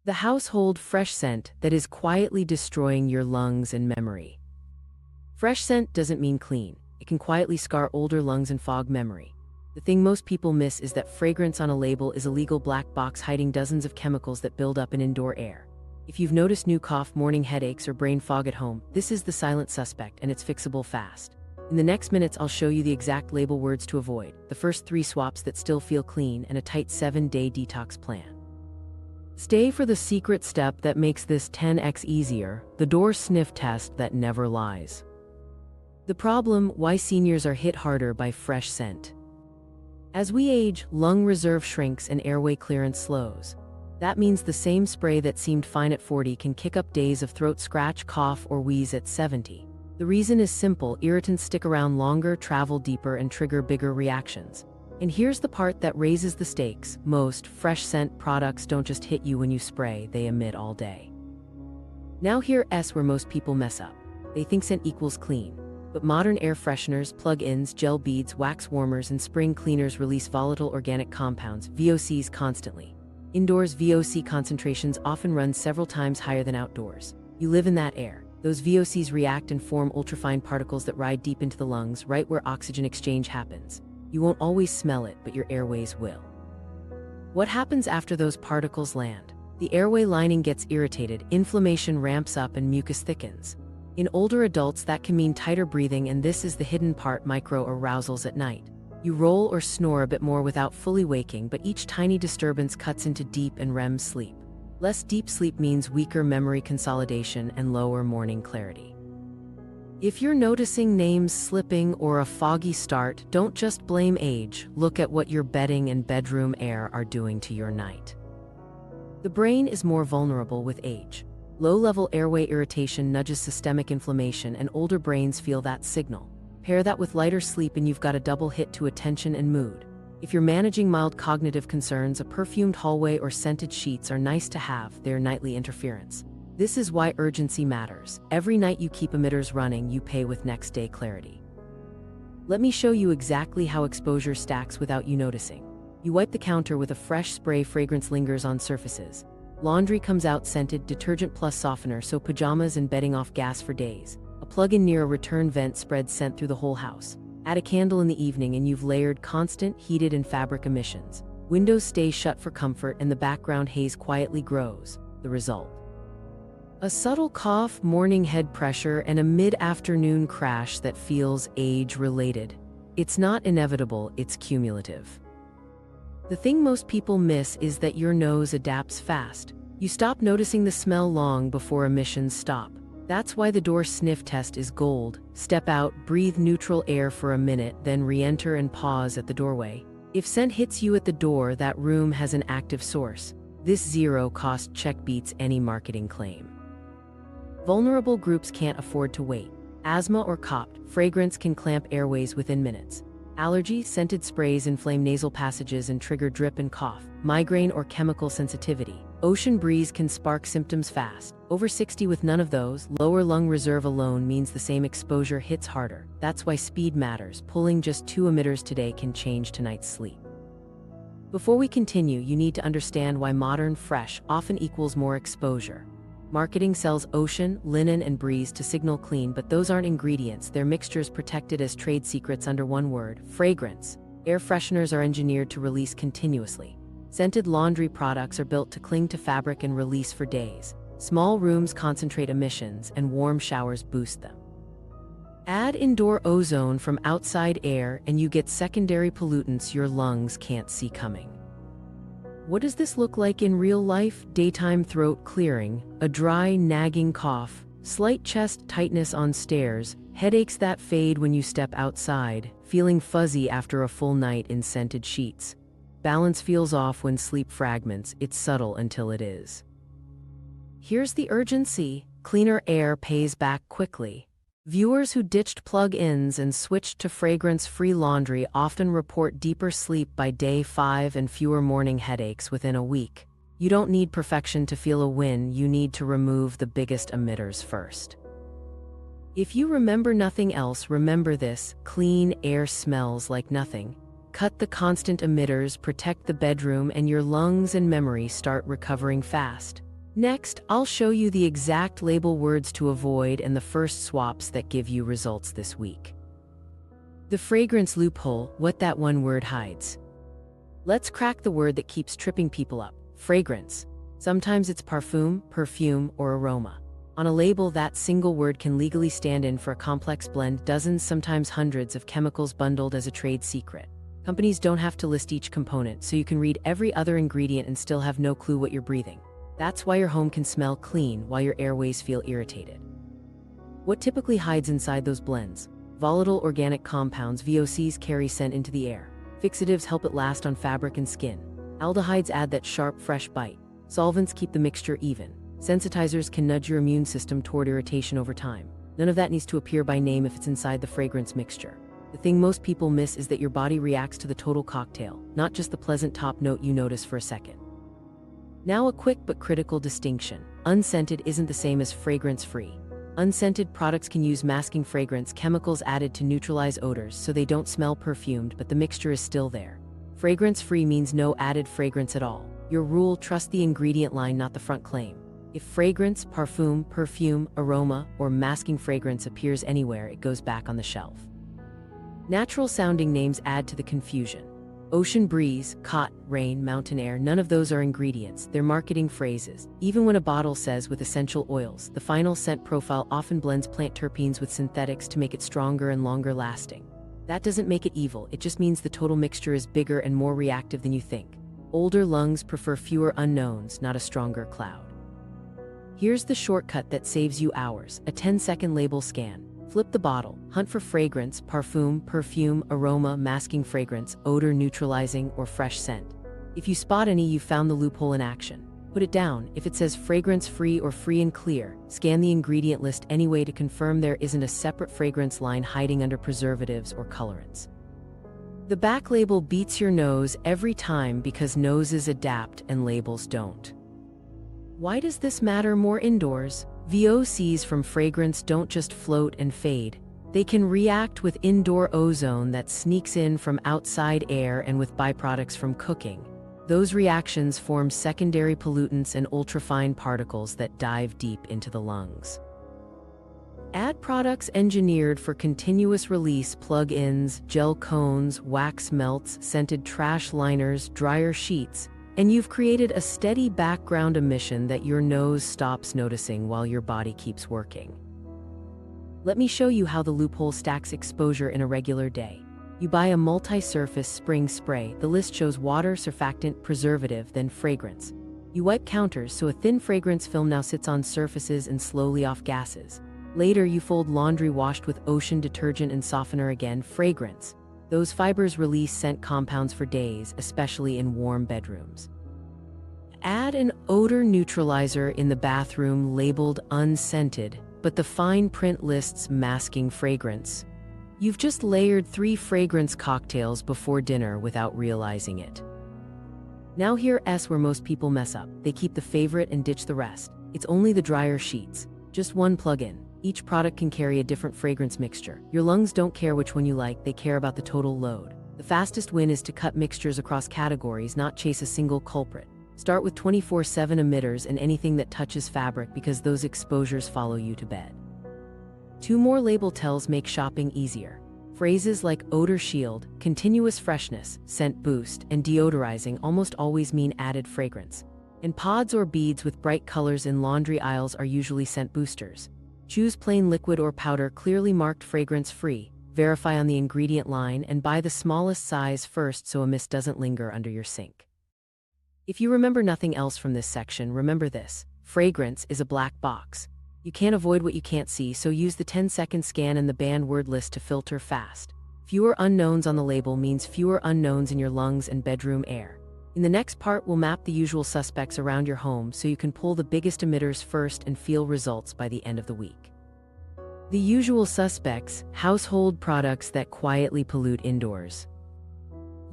the household fresh scent that is quietly destroying your lungs and memory. Fresh scent doesn't mean clean. It can quietly scar older lungs and fog memory. The thing most people miss is that fragrance on a label is a legal black box hiding dozens of chemicals that build up in indoor air. If you've noticed new cough, morning headaches, or brain fog at home, this is the silent suspect, and it's fixable fast. In the next minutes, I'll show you the exact label words to avoid, the first 3 swaps that still feel clean, and a tight 7-day detox plan. Stay for the secret step that makes this 10x easier, the door sniff test that never lies. The problem: why seniors are hit harder by fresh scent. As we age, lung reserve shrinks and airway clearance slows. That means the same spray that seemed fine at 40 can kick up days of throat scratch, cough, or wheeze at 70. The reason is simple: irritants stick around longer, travel deeper, and trigger bigger reactions. And here's the part that raises the stakes: most fresh scent products don't just hit you when you spray, they emit all day. Now here's where most people mess up. They think scent equals clean. But modern air fresheners, plug-ins, gel beads, wax warmers, and spring cleaners release volatile organic compounds, VOCs, constantly. Indoors, VOC concentrations often run several times higher than outdoors. You live in that air. Those VOCs react and form ultrafine particles that ride deep into the lungs, right where oxygen exchange happens. You won't always smell it, but your airways will. What happens after those particles land? The airway lining gets irritated, inflammation ramps up, and mucus thickens. In older adults, that can mean tighter breathing, and this is the hidden part: micro-arousals at night. You roll or snore a bit more without fully waking, but each tiny disturbance cuts into deep and REM sleep. Less deep sleep means weaker memory consolidation and lower morning clarity. If you're noticing names slipping or a foggy start, don't just blame age. Look at what your bedding and bedroom air are doing to your night. The brain is more vulnerable with age. Low-level airway irritation nudges systemic inflammation, and older brains feel that signal. Pair that with lighter sleep and you've got a double hit to attention and mood. If you're managing mild cognitive concerns, a perfumed hallway or scented sheets are nice to have. They're nightly interference. This is why urgency matters. Every night you keep emitters running, you pay with next-day clarity. Let me show you exactly how exposure stacks without you noticing. You wipe the counter with a fresh spray, fragrance lingers on surfaces. Laundry comes out scented, detergent plus softener, so pajamas and bedding off gas for days. A plug-in near a return vent spreads scent through the whole house. Add a candle in the evening and you've layered constant, heated, and fabric emissions. Windows stay shut for comfort and the background haze quietly grows. The result: a subtle cough, morning head pressure, and a mid-afternoon crash that feels age-related. It's not inevitable, it's cumulative. The thing most people miss is that your nose adapts fast. You stop noticing the smell long before emissions stop. That's why the door sniff test is gold. Step out, breathe neutral air for a minute, then re-enter and pause at the doorway. If scent hits you at the door, that room has an active source. This zero-cost check beats any marketing claim. Vulnerable groups can't afford to wait. Asthma or COPD, fragrance can clamp airways within minutes. Allergy, scented sprays inflame nasal passages and trigger drip and cough. Migraine or chemical sensitivity. Ocean breeze can spark symptoms fast. Over 60 with none of those, lower lung reserve alone means the same exposure hits harder. That's why speed matters. Pulling just 2 emitters today can change tonight's sleep. Before we continue, you need to understand why modern fresh often equals more exposure. Marketing sells ocean, linen, and breeze to signal clean, but those aren't ingredients. They're mixtures protected as trade secrets under one word: fragrance. Air fresheners are engineered to release continuously. Scented laundry products are built to cling to fabric and release for days. Small rooms concentrate emissions, and warm showers boost them. Add indoor ozone from outside air, and you get secondary pollutants your lungs can't see coming. What does this look like in real life? Daytime throat clearing, a dry, nagging cough, slight chest tightness on stairs, headaches that fade when you step outside, feeling fuzzy after a full night in scented sheets. Balance feels off when sleep fragments. It's subtle until it is. Here's the urgency: cleaner air pays back quickly. Viewers who ditched plug-ins and switched to fragrance-free laundry often report deeper sleep by day 5 and fewer morning headaches within a week. You don't need perfection to feel a win, you need to remove the biggest emitters first. If you remember nothing else, remember this: clean air smells like nothing. Cut the constant emitters, protect the bedroom, and your lungs and memory start recovering fast. Next, I'll show you the exact label words to avoid and the first swaps that give you results this week. The fragrance loophole, what that one word hides. Let's crack the word that keeps tripping people up: fragrance. Sometimes it's parfum, perfume, or aroma. On a label, that single word can legally stand in for a complex blend, dozens, sometimes hundreds of chemicals bundled as a trade secret. Companies don't have to list each component, so you can read every other ingredient and still have no clue what you're breathing. That's why your home can smell clean while your airways feel irritated. What typically hides inside those blends? Volatile organic compounds, VOCs, carry scent into the air. Fixatives help it last on fabric and skin. Aldehydes add that sharp, fresh bite. Solvents keep the mixture even. Sensitizers can nudge your immune system toward irritation over time. None of that needs to appear by name if it's inside the fragrance mixture. The thing most people miss is that your body reacts to the total cocktail, not just the pleasant top note you notice for a second. Now, a quick but critical distinction. Unscented isn't the same as fragrance-free. Unscented products can use masking fragrance chemicals added to neutralize odors so they don't smell perfumed, but the mixture is still there. Fragrance-free means no added fragrance at all. Your rule: trust the ingredient line, not the front claim. If fragrance, parfum, perfume, aroma, or masking fragrance appears anywhere, it goes back on the shelf. Natural-sounding names add to the confusion. Ocean breeze, cotton, rain, mountain air, none of those are ingredients, they're marketing phrases. Even when a bottle says with essential oils, the final scent profile often blends plant terpenes with synthetics to make it stronger and longer lasting. That doesn't make it evil, it just means the total mixture is bigger and more reactive than you think. Older lungs prefer fewer unknowns, not a stronger cloud. Here's the shortcut that saves you hours: a 10-second label scan. Flip the bottle, hunt for fragrance, parfum, perfume, aroma, masking fragrance, odor neutralizing, or fresh scent. If you spot any, you found the loophole in action. Put it down. If it says fragrance-free or free and clear, scan the ingredient list anyway to confirm there isn't a separate fragrance line hiding under preservatives or colorants. The back label beats your nose every time because noses adapt and labels don't. Why does this matter more indoors? VOCs from fragrance don't just float and fade. They can react with indoor ozone that sneaks in from outside air and with byproducts from cooking. Those reactions form secondary pollutants and ultrafine particles that dive deep into the lungs. Add products engineered for continuous release: plug-ins, gel cones, wax melts, scented trash liners, dryer sheets, and you've created a steady background emission that your nose stops noticing while your body keeps working. Let me show you how the loophole stacks exposure in a regular day. You buy a multi-surface spring spray. The list shows water, surfactant, preservative, then fragrance. You wipe counters so a thin fragrance film now sits on surfaces and slowly off gases. Later, you fold laundry washed with ocean detergent and softener again, fragrance. Those fibers release scent compounds for days, especially in warm bedrooms. Add an odor neutralizer in the bathroom labeled unscented, but the fine print lists masking fragrance. You've just layered 3 fragrance cocktails before dinner without realizing it. Now here's where most people mess up. They keep the favorite and ditch the rest. It's only the dryer sheets. Just one plug-in. Each product can carry a different fragrance mixture. Your lungs don't care which one you like, they care about the total load. The fastest win is to cut mixtures across categories, not chase a single culprit. Start with 24/7 emitters and anything that touches fabric because those exposures follow you to bed. 2 more label tells make shopping easier. Phrases like odor shield, continuous freshness, scent boost, and deodorizing almost always mean added fragrance. And pods or beads with bright colors in laundry aisles are usually scent boosters. Choose plain liquid or powder clearly marked fragrance-free, verify on the ingredient line, and buy the smallest size first so a mist doesn't linger under your sink. If you remember nothing else from this section, remember this: fragrance is a black box. You can't avoid what you can't see, so use the 10-second scan and the banned word list to filter fast. Fewer unknowns on the label means fewer unknowns in your lungs and bedroom air. In the next part, we'll map the usual suspects around your home so you can pull the biggest emitters first and feel results by the end of the week. The usual suspects: household products that quietly pollute indoors.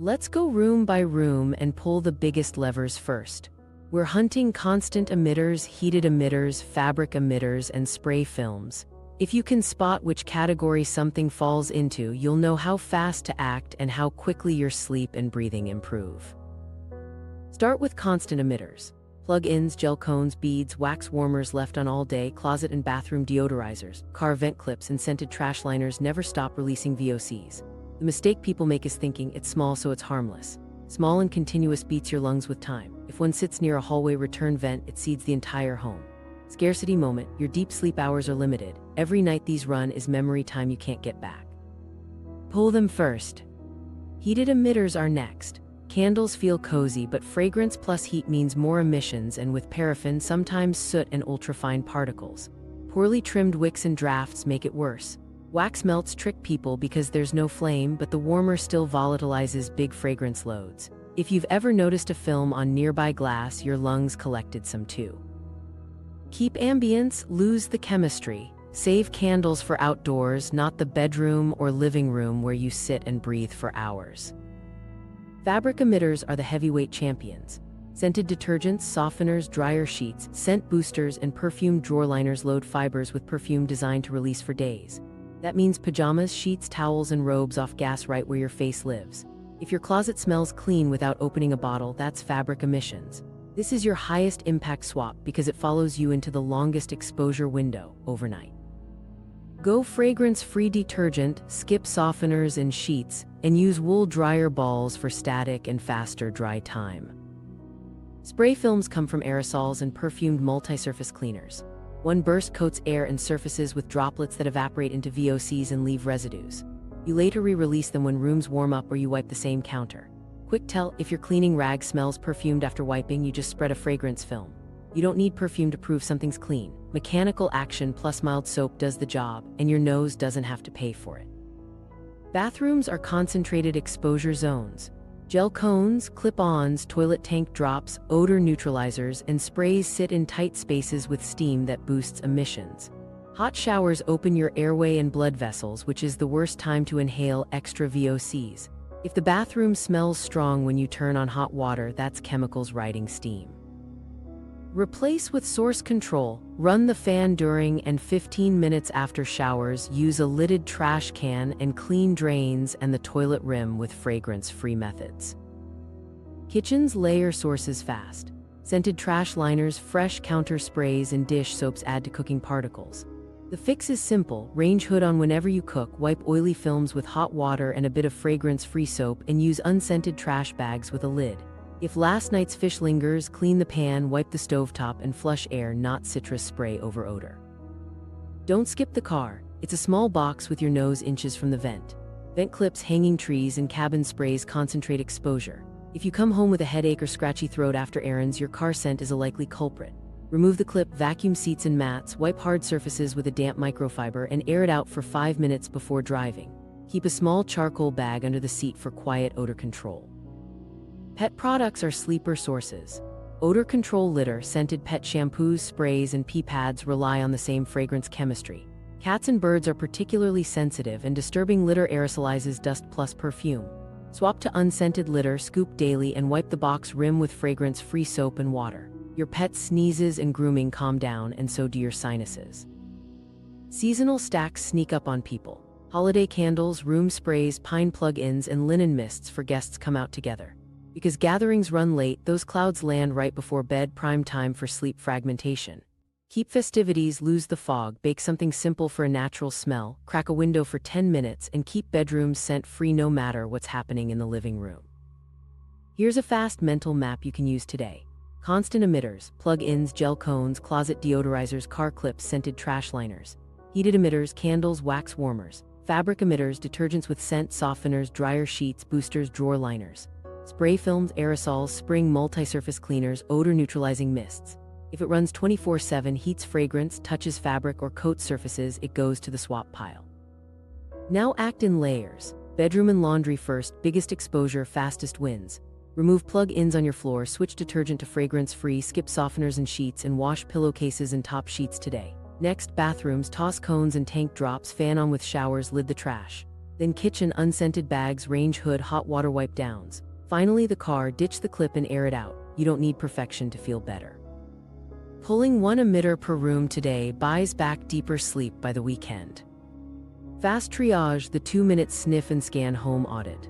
Let's go room by room and pull the biggest levers first. We're hunting constant emitters, heated emitters, fabric emitters, and spray films. If you can spot which category something falls into, you'll know how fast to act and how quickly your sleep and breathing improve. Start with constant emitters. Plug-ins, gel cones, beads, wax warmers left on all day, closet and bathroom deodorizers, car vent clips, and scented trash liners never stop releasing VOCs. The mistake people make is thinking it's small so it's harmless. Small and continuous beats your lungs with time. If one sits near a hallway return vent, it seeds the entire home. Scarcity moment, your deep sleep hours are limited. Every night these run is memory time you can't get back. Pull them first. Heated emitters are next. Candles feel cozy, but fragrance plus heat means more emissions, and with paraffin, sometimes soot and ultrafine particles. Poorly trimmed wicks and drafts make it worse. Wax melts trick people because there's no flame, but the warmer still volatilizes big fragrance loads. If you've ever noticed a film on nearby glass, your lungs collected some too. Keep ambience, lose the chemistry. Save candles for outdoors, not the bedroom or living room where you sit and breathe for hours. Fabric emitters are the heavyweight champions. Scented detergents, softeners, dryer sheets, scent boosters, and perfumed drawer liners load fibers with perfume designed to release for days. That means pajamas, sheets, towels, and robes off gas right where your face lives. If your closet smells clean without opening a bottle, that's fabric emissions. This is your highest impact swap because it follows you into the longest exposure window, overnight. Go fragrance-free detergent, skip softeners and sheets, and use wool dryer balls for static and faster dry time. Spray films come from aerosols and perfumed multi-surface cleaners. One burst coats air and surfaces with droplets that evaporate into VOCs and leave residues. You later re-release them when rooms warm up or you wipe the same counter. Quick tell, if your cleaning rag smells perfumed after wiping, you just spread a fragrance film. You don't need perfume to prove something's clean. Mechanical action plus mild soap does the job, and your nose doesn't have to pay for it. Bathrooms are concentrated exposure zones. Gel cones, clip-ons, toilet tank drops, odor neutralizers, and sprays sit in tight spaces with steam that boosts emissions. Hot showers open your airway and blood vessels, which is the worst time to inhale extra VOCs. If the bathroom smells strong when you turn on hot water, that's chemicals riding steam. Replace with source control. Run the fan during and 15 minutes after showers. Use a lidded trash can and clean drains and the toilet rim with fragrance-free methods. Kitchens layer sources fast. Scented trash liners, fresh counter sprays, and dish soaps add to cooking particles. The fix is simple. Range hood on whenever you cook, wipe oily films with hot water and a bit of fragrance-free soap, and use unscented trash bags with a lid. If last night's fish lingers, clean the pan, wipe the stovetop, and flush air, not citrus spray over odor. Don't skip the car. It's a small box with your nose inches from the vent. Vent clips, hanging trees, and cabin sprays concentrate exposure. If you come home with a headache or scratchy throat after errands, your car scent is a likely culprit. Remove the clip, vacuum seats and mats, wipe hard surfaces with a damp microfiber, and air it out for 5 minutes before driving. Keep a small charcoal bag under the seat for quiet odor control. Pet products are sleeper sources. Odor control litter, scented pet shampoos, sprays, and pee pads rely on the same fragrance chemistry. Cats and birds are particularly sensitive, and disturbing litter aerosolizes dust plus perfume. Swap to unscented litter, scoop daily, and wipe the box rim with fragrance-free soap and water. Your pet sneezes and grooming calm down, and so do your sinuses. Seasonal stacks sneak up on people. Holiday candles, room sprays, pine plug-ins, and linen mists for guests come out together. Because gatherings run late, those clouds land right before bed, prime time for sleep fragmentation. Keep festivities, lose the fog, bake something simple for a natural smell, crack a window for 10 minutes, and keep bedrooms scent-free no matter what's happening in the living room. Here's a fast mental map you can use today. Constant emitters, plug-ins, gel cones, closet deodorizers, car clips, scented trash liners. Heated emitters, candles, wax warmers. Fabric emitters, detergents with scent, softeners, dryer sheets, boosters, drawer liners. Spray films, aerosols, spring multi-surface cleaners, odor-neutralizing mists. If it runs 24/7, heats fragrance, touches fabric, or coats surfaces, it goes to the swap pile. Now act in layers. Bedroom and laundry first, biggest exposure, fastest wins. Remove plug-ins on your floor, switch detergent to fragrance-free, skip softeners and sheets, and wash pillowcases and top sheets today. Next, bathrooms, toss cones and tank drops, fan on with showers, lid the trash. Then kitchen, unscented bags, range hood, hot water wipe downs. Finally, the car, ditch the clip and air it out. You don't need perfection to feel better. Pulling one emitter per room today buys back deeper sleep by the weekend. Fast triage, the 2-minute sniff and scan home audit.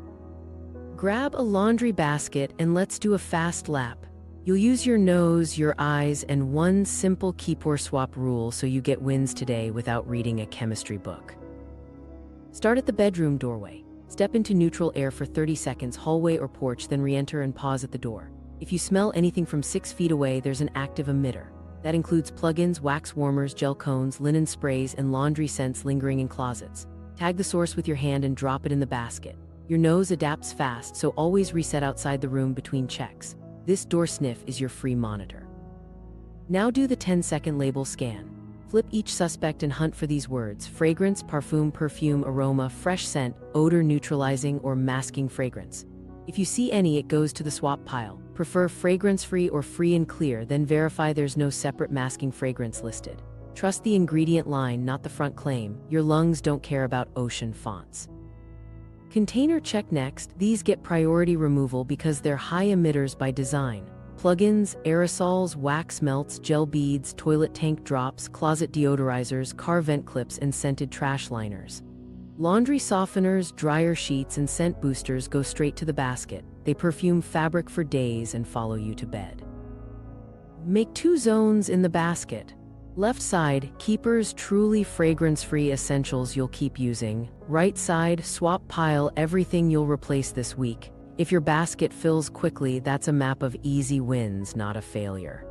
Grab a laundry basket and let's do a fast lap. You'll use your nose, your eyes, and one simple keep or swap rule so you get wins today without reading a chemistry book. Start at the bedroom doorway. Step into neutral air for 30 seconds, hallway or porch, then re-enter and pause at the door. If you smell anything from 6 feet away, there's an active emitter. That includes plugins, wax warmers, gel cones, linen sprays, and laundry scents lingering in closets. Tag the source with your hand and drop it in the basket. Your nose adapts fast, so always reset outside the room between checks. This door sniff is your free monitor. Now do the 10-second label scan. Flip each suspect and hunt for these words: fragrance, perfume, aroma, fresh scent, odor neutralizing, or masking fragrance. If you see any, it goes to the swap pile. Prefer fragrance-free or free and clear, then verify there's no separate masking fragrance listed. Trust the ingredient line, not the front claim. Your lungs don't care about ocean fonts. Container check next. These get priority removal because they're high emitters by design. Plugins, aerosols, wax melts, gel beads, toilet tank drops, closet deodorizers, car vent clips, and scented trash liners. Laundry softeners, dryer sheets, and scent boosters go straight to the basket. They perfume fabric for days and follow you to bed. Make 2 zones in the basket. Left side, keepers, truly fragrance-free essentials you'll keep using. Right side, swap pile, everything you'll replace this week. If your basket fills quickly, that's a map of easy wins, not a failure.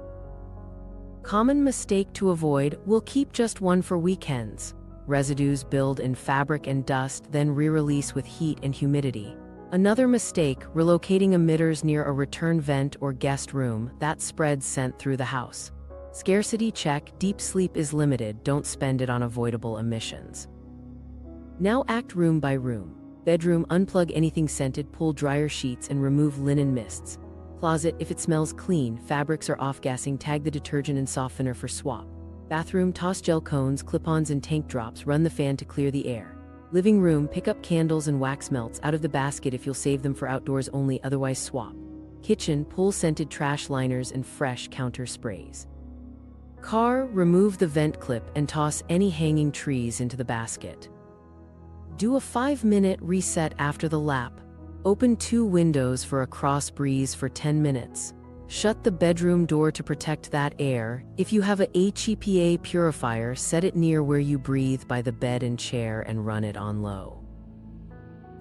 Common mistake to avoid: we'll keep just one for weekends. Residues build in fabric and dust, then re-release with heat and humidity. Another mistake: relocating emitters near a return vent or guest room. That spreads scent through the house. Scarcity check: deep sleep is limited, don't spend it on avoidable emissions. Now act room by room. Bedroom: unplug anything scented, pull dryer sheets, and remove linen mists. Closet: if it smells clean, fabrics are off-gassing, tag the detergent and softener for swap. Bathroom: toss gel cones, clip-ons, and tank drops, run the fan to clear the air. Living room: pick up candles and wax melts out of the basket if you'll save them for outdoors only, otherwise swap. Kitchen: pull scented trash liners and fresh counter sprays. Car: remove the vent clip and toss any hanging trees into the basket. Do a 5-minute reset after the lap. Open 2 windows for a cross breeze for 10 minutes. Shut the bedroom door to protect that air. If you have a HEPA purifier, set it near where you breathe by the bed and chair and run it on low.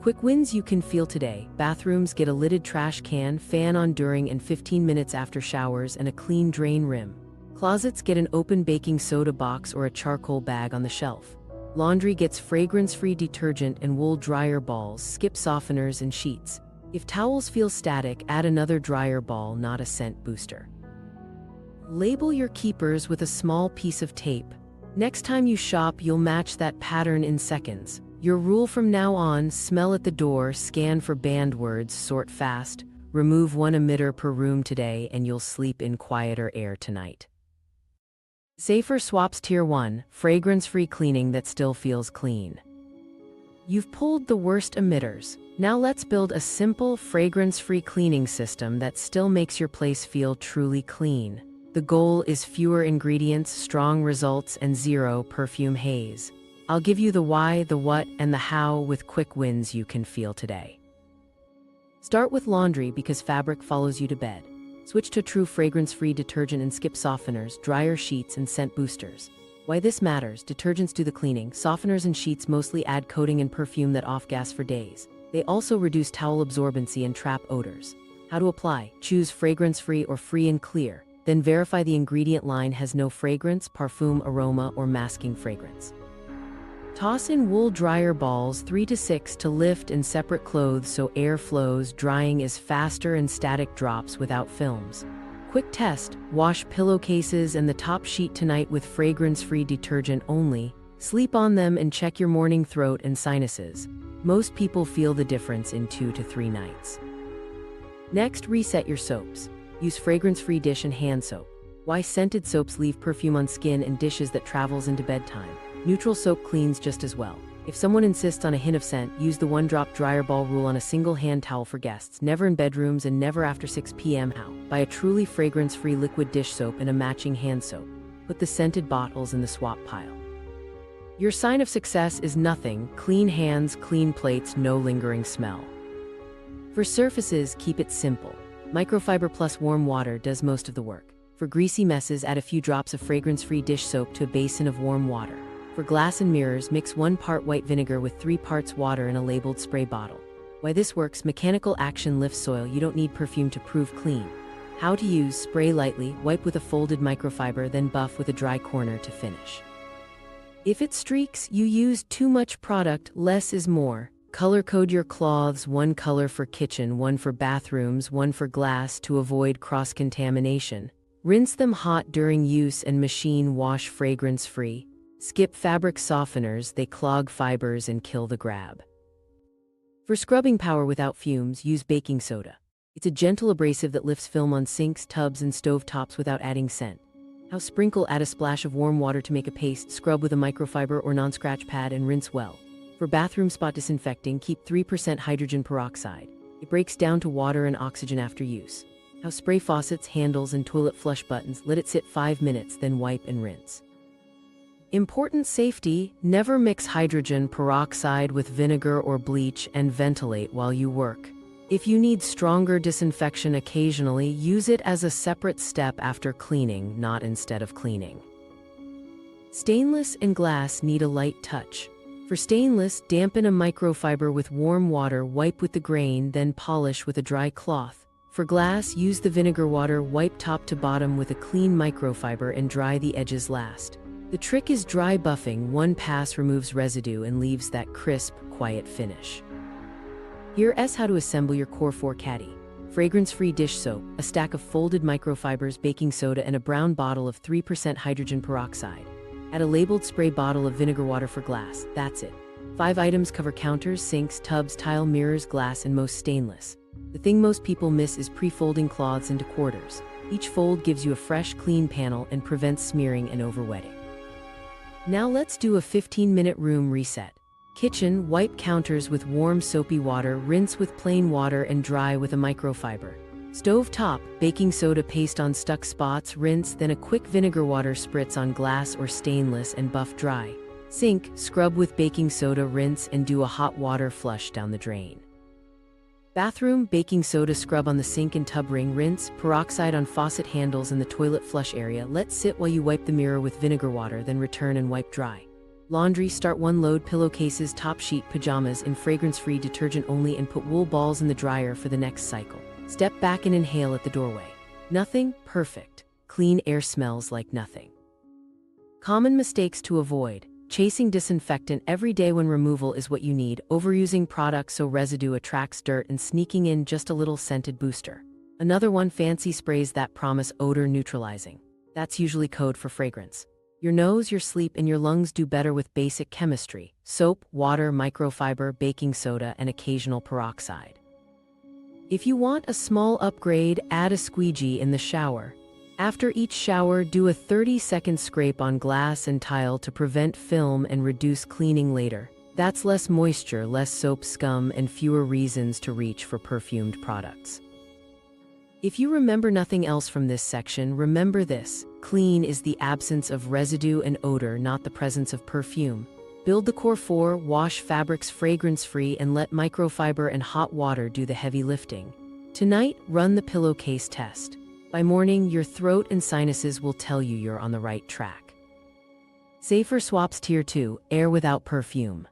Quick wins you can feel today: bathrooms get a lidded trash can, fan on during and 15 minutes after showers, and a clean drain rim. Closets get an open baking soda box or a charcoal bag on the shelf. Laundry gets fragrance-free detergent and wool dryer balls, skip softeners and sheets. If towels feel static, add another dryer ball, not a scent booster. Label your keepers with a small piece of tape. Next time you shop, you'll match that pattern in seconds. Your rule from now on: smell at the door, scan for banned words, sort fast, remove 1 emitter per room today, and you'll sleep in quieter air tonight. Safer swaps Tier 1, fragrance-free cleaning that still feels clean. You've pulled the worst emitters. Now let's build a simple, fragrance-free cleaning system that still makes your place feel truly clean. The goal is fewer ingredients, strong results, and 0 perfume haze. I'll give you the why, the what, and the how with quick wins you can feel today. Start with laundry because fabric follows you to bed. Switch to true fragrance-free detergent and skip softeners, dryer sheets, and scent boosters. Why this matters: detergents do the cleaning, softeners and sheets mostly add coating and perfume that off-gas for days. They also reduce towel absorbency and trap odors. How to apply: choose fragrance-free or free and clear, then verify the ingredient line has no fragrance, perfume, aroma, or masking fragrance. Toss in wool dryer balls 3 to 6 to lift and separate clothes so air flows. Drying is faster and static drops without films. Quick test: wash pillowcases and the top sheet tonight with fragrance-free detergent only. Sleep on them and check your morning throat and sinuses. Most people feel the difference in 2 to 3 nights. Next, reset your soaps. Use fragrance-free dish and hand soap. Why scented soaps leave perfume on skin and dishes that travels into bedtime? Neutral soap cleans just as well. If someone insists on a hint of scent, use the 1-drop dryer ball rule on a single hand towel for guests. Never in bedrooms and never after 6 p.m. How? Buy a truly fragrance-free liquid dish soap and a matching hand soap. Put the scented bottles in the swap pile. Your sign of success is nothing: clean hands, clean plates, no lingering smell. For surfaces, keep it simple. Microfiber plus warm water does most of the work. For greasy messes, add a few drops of fragrance-free dish soap to a basin of warm water. For glass and mirrors, mix 1 part white vinegar with 3 parts water in a labeled spray bottle. Why this works: mechanical action lifts soil. You don't need perfume to prove clean. How to use: spray lightly, wipe with a folded microfiber, then buff with a dry corner to finish. If it streaks, you used too much product. Less is more. Color code your cloths: 1 color for kitchen, 1 for bathrooms, 1 for glass to avoid cross-contamination. Rinse them hot during use and machine wash fragrance-free. Skip fabric softeners, they clog fibers and kill the grab. For scrubbing power without fumes, use baking soda. It's a gentle abrasive that lifts film on sinks, tubs, and stove tops without adding scent. How sprinkle: add a splash of warm water to make a paste, scrub with a microfiber or non-scratch pad and rinse well. For bathroom spot disinfecting, keep 3% hydrogen peroxide. It breaks down to water and oxygen after use. How spray faucets, handles, and toilet flush buttons, let it sit 5 minutes, then wipe and rinse. Important safety: never mix hydrogen peroxide with vinegar or bleach and ventilate while you work. If you need stronger disinfection occasionally, use it as a separate step after cleaning, not instead of cleaning. Stainless and glass need a light touch. For stainless, dampen a microfiber with warm water, wipe with the grain, then polish with a dry cloth. For glass, use the vinegar water, wipe top to bottom with a clean microfiber and dry the edges last. The trick is dry buffing. 1 pass removes residue and leaves that crisp, quiet finish. Here's how to assemble your Core 4 caddy. Fragrance-free dish soap, a stack of folded microfibers, baking soda, and a brown bottle of 3% hydrogen peroxide. Add a labeled spray bottle of vinegar water for glass. That's it. 5 items cover counters, sinks, tubs, tile, mirrors, glass, and most stainless. The thing most people miss is pre-folding cloths into quarters. Each fold gives you a fresh, clean panel and prevents smearing and overwetting. Now let's do a 15-minute room reset. Kitchen: wipe counters with warm soapy water, rinse with plain water and dry with a microfiber. Stove top: baking soda paste on stuck spots, rinse, then a quick vinegar water spritz on glass or stainless and buff dry. Sink: scrub with baking soda, rinse, and do a hot water flush down the drain. Bathroom: baking soda scrub on the sink and tub ring, rinse, peroxide on faucet handles and the toilet flush area. Let sit while you wipe the mirror with vinegar water, then return and wipe dry. Laundry: start 1 load pillowcases, top sheet, pajamas in fragrance-free detergent only and put wool balls in the dryer for the next cycle. Step back and inhale at the doorway. Nothing perfect. Clean air smells like nothing. Common mistakes to avoid: chasing disinfectant every day when removal is what you need, overusing products so residue attracts dirt, and sneaking in just a little scented booster. Another one: fancy sprays that promise odor neutralizing. That's usually code for fragrance. Your nose, your sleep, and your lungs do better with basic chemistry: soap, water, microfiber, baking soda, and occasional peroxide. If you want a small upgrade, add a squeegee in the shower. After each shower, do a 30-second scrape on glass and tile to prevent film and reduce cleaning later. That's less moisture, less soap scum, and fewer reasons to reach for perfumed products. If you remember nothing else from this section, remember this: clean is the absence of residue and odor, not the presence of perfume. Build the Core 4, wash fabrics fragrance-free, and let microfiber and hot water do the heavy lifting. Tonight, run the pillowcase test. By morning, your throat and sinuses will tell you you're on the right track. Safer swaps Tier 2, air without perfume.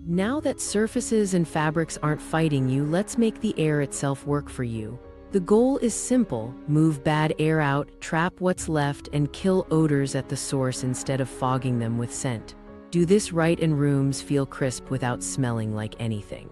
Now that surfaces and fabrics aren't fighting you, let's make the air itself work for you. The goal is simple: move bad air out, trap what's left, and kill odors at the source instead of fogging them with scent. Do this right and rooms feel crisp without smelling like anything.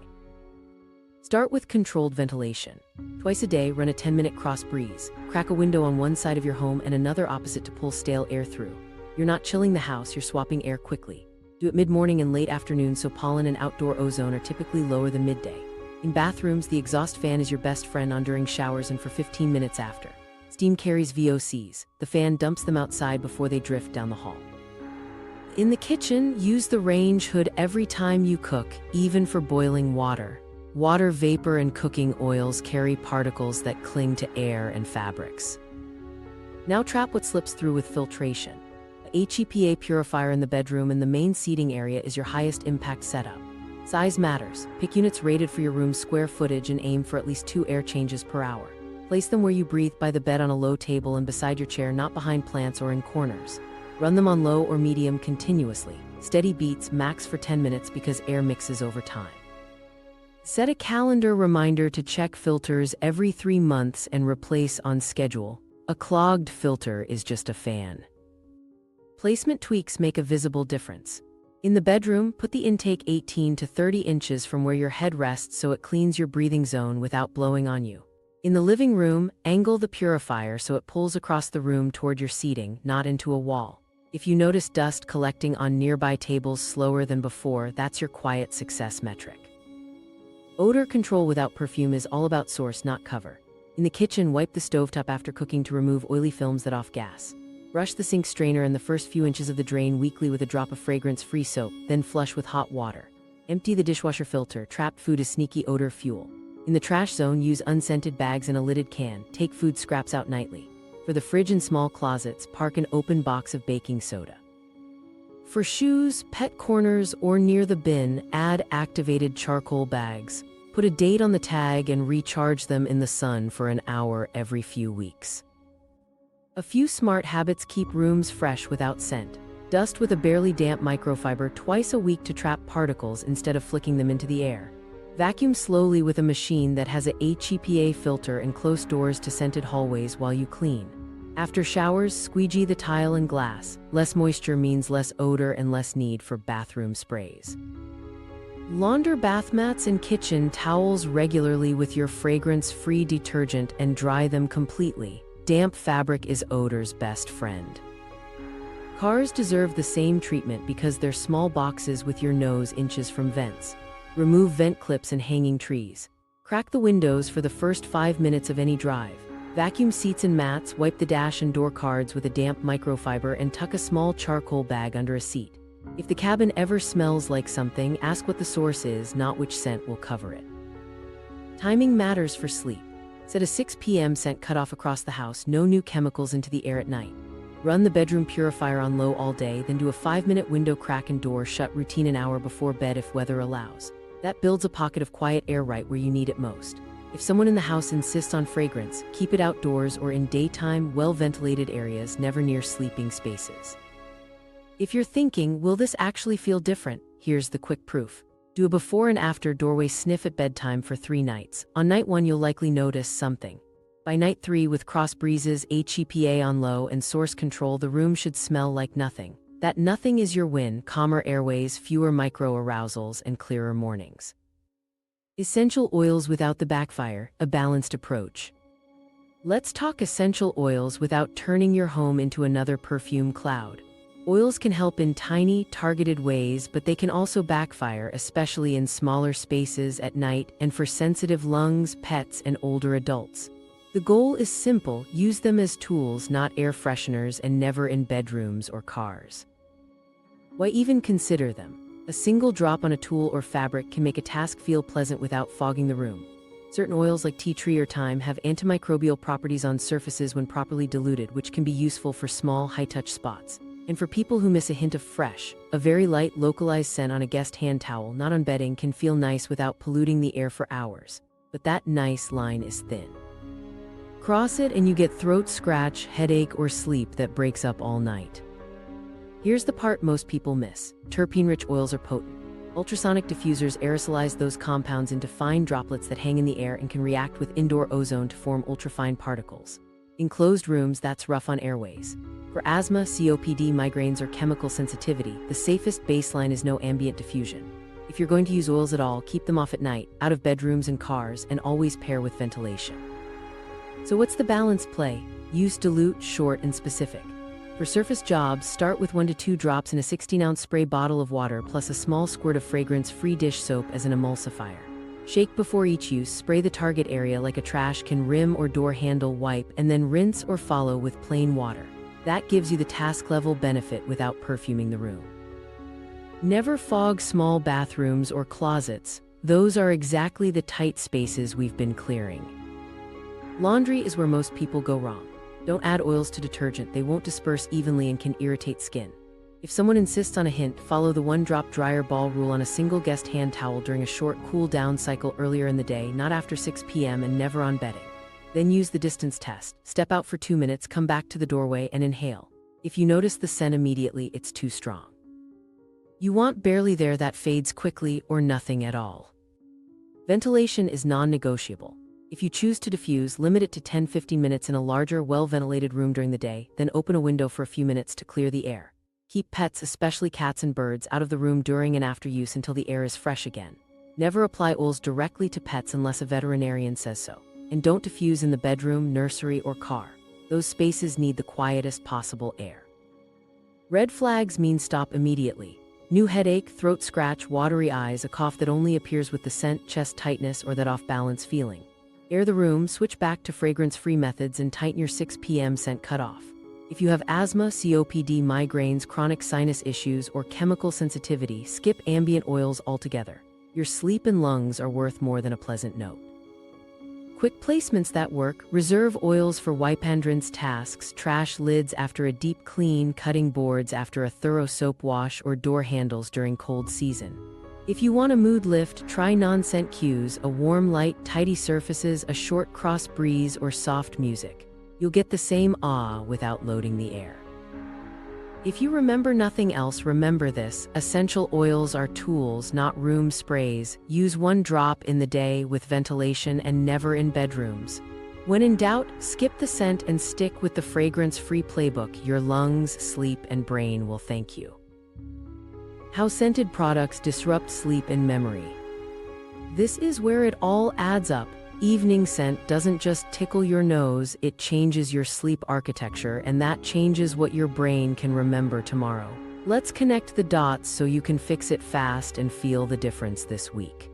Start with controlled ventilation. Twice a day, run a 10-minute cross breeze. Crack a window on one side of your home and another opposite to pull stale air through. You're not chilling the house, you're swapping air quickly. Do it mid-morning and late afternoon so pollen and outdoor ozone are typically lower than midday. In bathrooms, the exhaust fan is your best friend on during showers and for 15 minutes after. Steam carries VOCs. The fan dumps them outside before they drift down the hall. In the kitchen, use the range hood every time you cook, even for boiling water. Water vapor and cooking oils carry particles that cling to air and fabrics. Now trap what slips through with filtration. A HEPA purifier in the bedroom and the main seating area is your highest impact setup. Size matters. Pick units rated for your room's square footage and aim for at least 2 air changes per hour. Place them where you breathe, by the bed, on a low table, and beside your chair, not behind plants or in corners. Run them on low or medium continuously. Steady beats, max for 10 minutes because air mixes over time. Set a calendar reminder to check filters every 3 months and replace on schedule. A clogged filter is just a fan. Placement tweaks make a visible difference. In the bedroom, put the intake 18 to 30 inches from where your head rests so it cleans your breathing zone without blowing on you. In the living room, angle the purifier so it pulls across the room toward your seating, not into a wall. If you notice dust collecting on nearby tables slower than before, that's your quiet success metric. Odor control without perfume is all about source, not cover. In the kitchen, wipe the stovetop after cooking to remove oily films that off gas. Brush the sink strainer and the first few inches of the drain weekly with a drop of fragrance-free soap, then flush with hot water. Empty the dishwasher filter. Trapped food is sneaky odor fuel. In the trash zone, use unscented bags and a lidded can. Take food scraps out nightly. For the fridge and small closets, park an open box of baking soda. For shoes, pet corners, or near the bin, add activated charcoal bags. Put a date on the tag and recharge them in the sun for an hour every few weeks. A few smart habits keep rooms fresh without scent. Dust with a barely damp microfiber twice a week to trap particles instead of flicking them into the air. Vacuum slowly with a machine that has a HEPA filter and close doors to scented hallways while you clean. After showers, squeegee the tile and glass. Less moisture means less odor and less need for bathroom sprays. Launder bath mats and kitchen towels regularly with your fragrance-free detergent and dry them completely. Damp fabric is odor's best friend. Cars deserve the same treatment because they're small boxes with your nose inches from vents. Remove vent clips and hanging trees. Crack the windows for the first 5 minutes of any drive. Vacuum seats and mats, wipe the dash and door cards with a damp microfiber and tuck a small charcoal bag under a seat. If the cabin ever smells like something, ask what the source is, not which scent will cover it. Timing matters for sleep. Set a 6 p.m. scent cutoff across the house, no new chemicals into the air at night. Run the bedroom purifier on low all day, then do a 5-minute window crack and door shut routine an hour before bed if weather allows. That builds a pocket of quiet air right where you need it most. If someone in the house insists on fragrance, keep it outdoors or in daytime, well-ventilated areas, never near sleeping spaces. If you're thinking, will this actually feel different? Here's the quick proof. Do a before and after doorway sniff at bedtime for 3 nights. On night 1, you'll likely notice something. By night 3, with cross breezes, HEPA on low, and source control, the room should smell like nothing. That nothing is your win: calmer airways, fewer micro-arousals, and clearer mornings. Essential oils without the backfire, a balanced approach. Let's talk essential oils without turning your home into another perfume cloud. Oils can help in tiny, targeted ways, but they can also backfire, especially in smaller spaces at night and for sensitive lungs, pets, and older adults. The goal is simple: use them as tools, not air fresheners, and never in bedrooms or cars. Why even consider them? A single drop on a tool or fabric can make a task feel pleasant without fogging the room. Certain oils like tea tree or thyme have antimicrobial properties on surfaces when properly diluted, which can be useful for small, high-touch spots. And for people who miss a hint of fresh, a very light, localized scent on a guest hand towel, not on bedding, can feel nice without polluting the air for hours. But that nice line is thin. Cross it and you get throat scratch, headache, or sleep that breaks up all night. Here's the part most people miss. Terpene-rich oils are potent. Ultrasonic diffusers aerosolize those compounds into fine droplets that hang in the air and can react with indoor ozone to form ultrafine particles. In closed rooms, that's rough on airways. For asthma, COPD, migraines, or chemical sensitivity, the safest baseline is no ambient diffusion. If you're going to use oils at all, keep them off at night, out of bedrooms and cars, and always pair with ventilation. So what's the balance play? Use dilute, short, and specific. For surface jobs, start with 1 to 2 drops in a 16-ounce spray bottle of water plus a small squirt of fragrance-free dish soap as an emulsifier. Shake before each use, spray the target area like a trash can, rim or door handle, wipe, and then rinse or follow with plain water. That gives you the task-level benefit without perfuming the room. Never fog small bathrooms or closets. Those are exactly the tight spaces we've been clearing. Laundry is where most people go wrong. Don't add oils to detergent; they won't disperse evenly and can irritate skin. If someone insists on a hint, follow the 1-drop dryer ball rule on a single guest hand towel during a short cool-down cycle earlier in the day, not after 6 p.m., and never on bedding. Then use the distance test. Step out for 2 minutes, come back to the doorway and inhale. If you notice the scent immediately, it's too strong. You want barely there, that fades quickly, or nothing at all. Ventilation is non-negotiable. If you choose to diffuse, limit it to 10-15 minutes in a larger, well-ventilated room during the day, then open a window for a few minutes to clear the air. Keep pets, especially cats and birds, out of the room during and after use until the air is fresh again. Never apply oils directly to pets unless a veterinarian says so. And don't diffuse in the bedroom, nursery, or car. Those spaces need the quietest possible air. Red flags mean stop immediately. New headache, throat scratch, watery eyes, a cough that only appears with the scent, chest tightness, or that off-balance feeling. Air the room, switch back to fragrance-free methods, and tighten your 6 p.m. scent cutoff. If you have asthma, COPD, migraines, chronic sinus issues, or chemical sensitivity, skip ambient oils altogether. Your sleep and lungs are worth more than a pleasant note. Quick placements that work: reserve oils for wipe and rinse tasks, trash lids after a deep clean, cutting boards after a thorough soap wash, or door handles during cold season. If you want a mood lift, try non-scent cues, a warm light, tidy surfaces, a short cross breeze, or soft music. You'll get the same ah without loading the air. If you remember nothing else, remember this: essential oils are tools, not room sprays. Use 1 drop in the day with ventilation and never in bedrooms. When in doubt, skip the scent and stick with the fragrance-free playbook. Your lungs, sleep, and brain will thank you. How scented products disrupt sleep and memory. This is where it all adds up. Evening scent doesn't just tickle your nose, it changes your sleep architecture, and that changes what your brain can remember tomorrow. Let's connect the dots so you can fix it fast and feel the difference this week.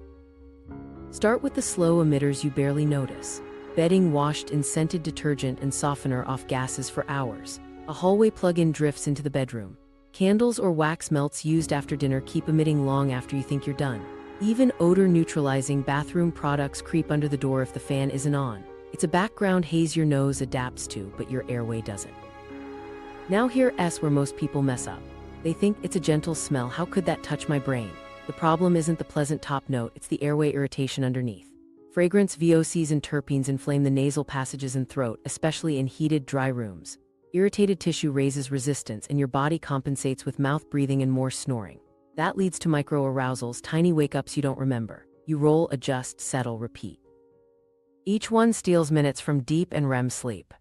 Start with the slow emitters you barely notice. Bedding washed in scented detergent and softener off gases for hours. A hallway plug-in drifts into the bedroom. Candles or wax melts used after dinner keep emitting long after you think you're done. Even odor-neutralizing bathroom products creep under the door if the fan isn't on. It's a background haze your nose adapts to, but your airway doesn't. Now here's where most people mess up. They think it's a gentle smell. How could that touch my brain? The problem isn't the pleasant top note, it's the airway irritation underneath. Fragrance, VOCs, and terpenes inflame the nasal passages and throat, especially in heated, dry rooms. Irritated tissue raises resistance, and your body compensates with mouth breathing and more snoring. That leads to micro-arousals, tiny wake-ups you don't remember. You roll, adjust, settle, repeat. Each one steals minutes from deep and REM sleep.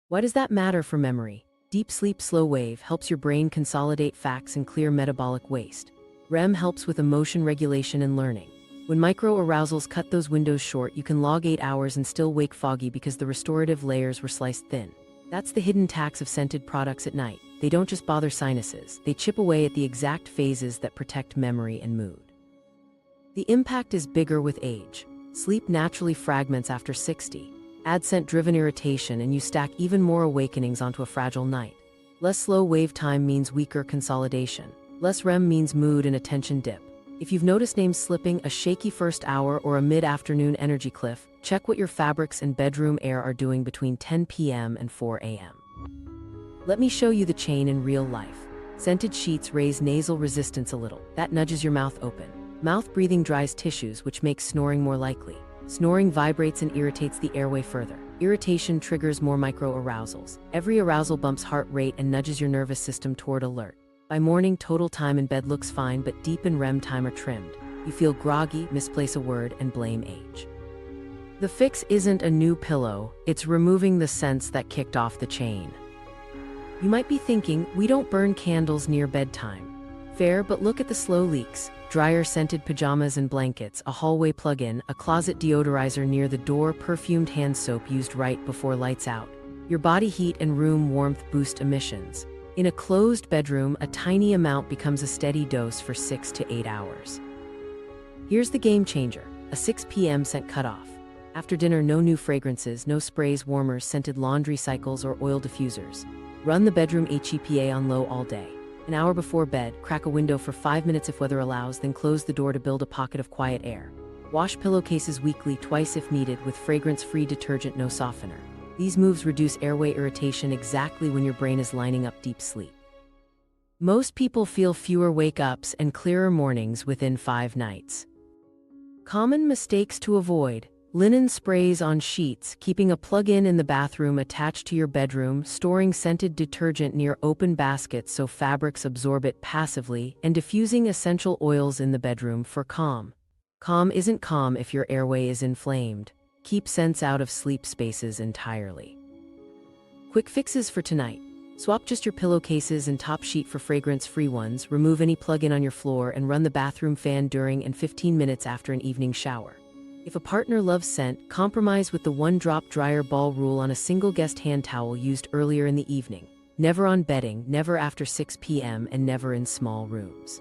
Why does that matter for memory? Deep sleep, slow wave, helps your brain consolidate facts and clear metabolic waste. REM helps with emotion regulation and learning. When micro-arousals cut those windows short, you can log 8 hours and still wake foggy because the restorative layers were sliced thin. That's the hidden tax of scented products at night. They don't just bother sinuses, they chip away at the exact phases that protect memory and mood. The impact is bigger with age. Sleep naturally fragments after 60. Add scent-driven irritation and you stack even more awakenings onto a fragile night. Less slow wave time means weaker consolidation. Less REM means mood and attention dip. If you've noticed names slipping, a shaky first hour, or a mid-afternoon energy cliff, check what your fabrics and bedroom air are doing between 10 p.m. and 4 a.m. Let me show you the chain in real life. Scented sheets raise nasal resistance a little. That nudges your mouth open. Mouth breathing dries tissues, which makes snoring more likely. Snoring vibrates and irritates the airway further. Irritation triggers more micro-arousals. Every arousal bumps heart rate and nudges your nervous system toward alert. By morning, total time in bed looks fine, but deep and REM time are trimmed. You feel groggy, misplace a word, and blame age. The fix isn't a new pillow, it's removing the scents that kicked off the chain. You might be thinking, we don't burn candles near bedtime. Fair, but look at the slow leaks. Dryer scented pajamas and blankets, a hallway plug-in, a closet deodorizer near the door, perfumed hand soap used right before lights out. Your body heat and room warmth boost emissions. In a closed bedroom, a tiny amount becomes a steady dose for 6 to 8 hours. Here's the game changer: a 6 p.m. scent cutoff. After dinner, no new fragrances, no sprays, warmers, scented laundry cycles, or oil diffusers. Run the bedroom HEPA on low all day. An hour before bed, crack a window for 5 minutes if weather allows, then close the door to build a pocket of quiet air. Wash pillowcases weekly, twice if needed, with fragrance-free detergent, no softener. These moves reduce airway irritation exactly when your brain is lining up deep sleep. Most people feel fewer wake-ups and clearer mornings within 5 nights. Common mistakes to avoid: Linen sprays on sheets, keeping a plug-in in the bathroom attached to your bedroom, storing scented detergent near open baskets so fabrics absorb it passively, and diffusing essential oils in the bedroom for calm. Calm isn't calm if your airway is inflamed. Keep scents out of sleep spaces entirely. Quick fixes for tonight. Swap just your pillowcases and top sheet for fragrance-free ones, remove any plug-in on your floor, and run the bathroom fan during and 15 minutes after an evening shower. If a partner loves scent, compromise with the one-drop dryer ball rule on a single guest hand towel used earlier in the evening. Never on bedding, never after 6 p.m., and never in small rooms.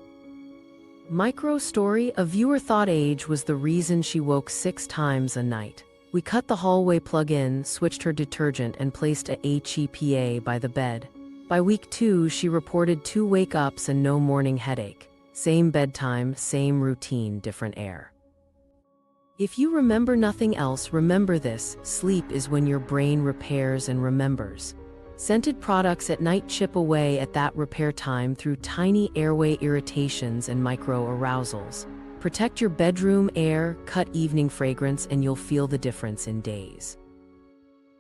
Micro story: a viewer thought age was the reason she woke 6 times a night. We cut the hallway plug-in, switched her detergent, and placed a HEPA by the bed. By week 2, she reported 2 wake-ups and no morning headache. Same bedtime, same routine, different air. If you remember nothing else, remember this: sleep is when your brain repairs and remembers. Scented products at night chip away at that repair time through tiny airway irritations and micro-arousals. Protect your bedroom air, cut evening fragrance, and you'll feel the difference in days.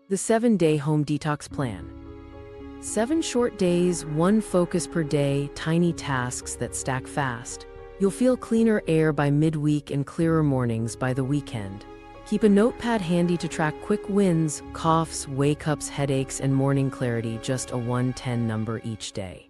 The 7-Day Home Detox Plan. 7 short days, 1 focus per day, tiny tasks that stack fast. You'll feel cleaner air by midweek and clearer mornings by the weekend. Keep a notepad handy to track quick wins, coughs, wake-ups, headaches, and morning clarity, just a 1-10 number each day.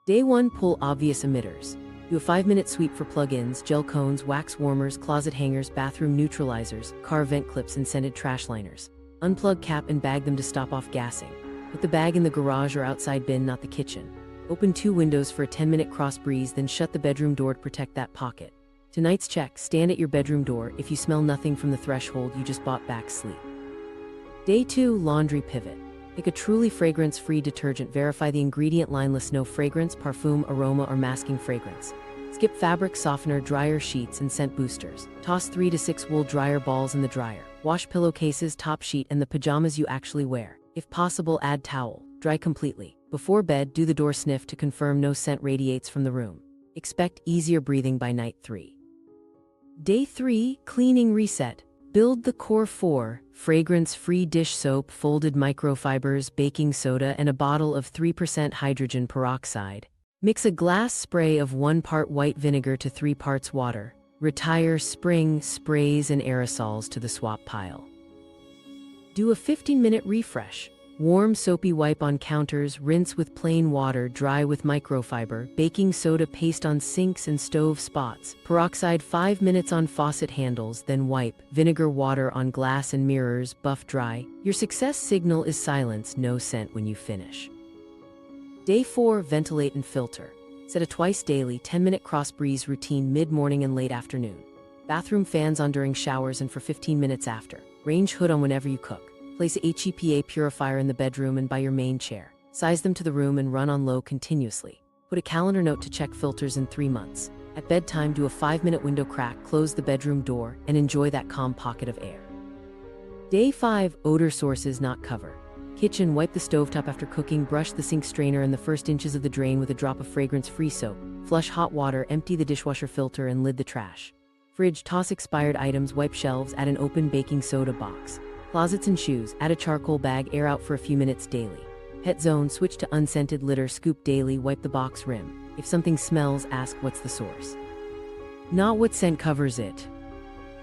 Day 1, pull obvious emitters. Do a 5-minute sweep for plug-ins, gel cones, wax warmers, closet hangers, bathroom neutralizers, car vent clips, and scented trash liners. Unplug cap and bag them to stop off gassing. Put the bag in the garage or outside bin, not the kitchen. Open 2 windows for a 10-minute cross breeze, then shut the bedroom door to protect that pocket. Tonight's check: stand at your bedroom door. If you smell nothing from the threshold, you just bought back sleep. Day 2, laundry pivot. Pick a truly fragrance-free detergent. Verify the ingredient: lineless, no fragrance, parfum, aroma, or masking fragrance. Skip fabric softener, dryer sheets, and scent boosters. Toss 3 to 6 wool dryer balls in the dryer. Wash pillowcases, top sheet, and the pajamas you actually wear. If possible, add towel. Dry completely. Before bed, do the door sniff to confirm no scent radiates from the room. Expect easier breathing by night 3. Day 3, cleaning reset. Build the core 4, fragrance-free dish soap, folded microfibers, baking soda, and a bottle of 3% hydrogen peroxide. Mix a glass spray of 1 part white vinegar to 3 parts water. Retire spring sprays and aerosols to the swap pile. Do a 15-minute refresh. Warm soapy wipe on counters, rinse with plain water, dry with microfiber, baking soda paste on sinks and stove spots, peroxide 5 minutes on faucet handles, then wipe, vinegar water on glass and mirrors, buff dry. Your success signal is silence, no scent when you finish. Day 4, ventilate and filter. Set a twice daily 10-minute cross breeze routine mid-morning and late afternoon. Bathroom fans on during showers and for 15 minutes after. Range hood on whenever you cook. Place a HEPA purifier in the bedroom and by your main chair. Size them to the room and run on low continuously. Put a calendar note to check filters in 3 months. At bedtime, do a 5-minute window crack, close the bedroom door, and enjoy that calm pocket of air. Day 5, odor sources not cover. Kitchen: wipe the stovetop after cooking, brush the sink strainer and the first inches of the drain with a drop of fragrance-free soap. Flush hot water, empty the dishwasher filter, and lid the trash. Fridge: toss expired items, wipe shelves, add an open baking soda box. Closets and shoes: add a charcoal bag, air out for a few minutes daily. Pet zone: switch to unscented litter, scoop daily, wipe the box rim. If something smells, ask what's the source. Not what scent covers it.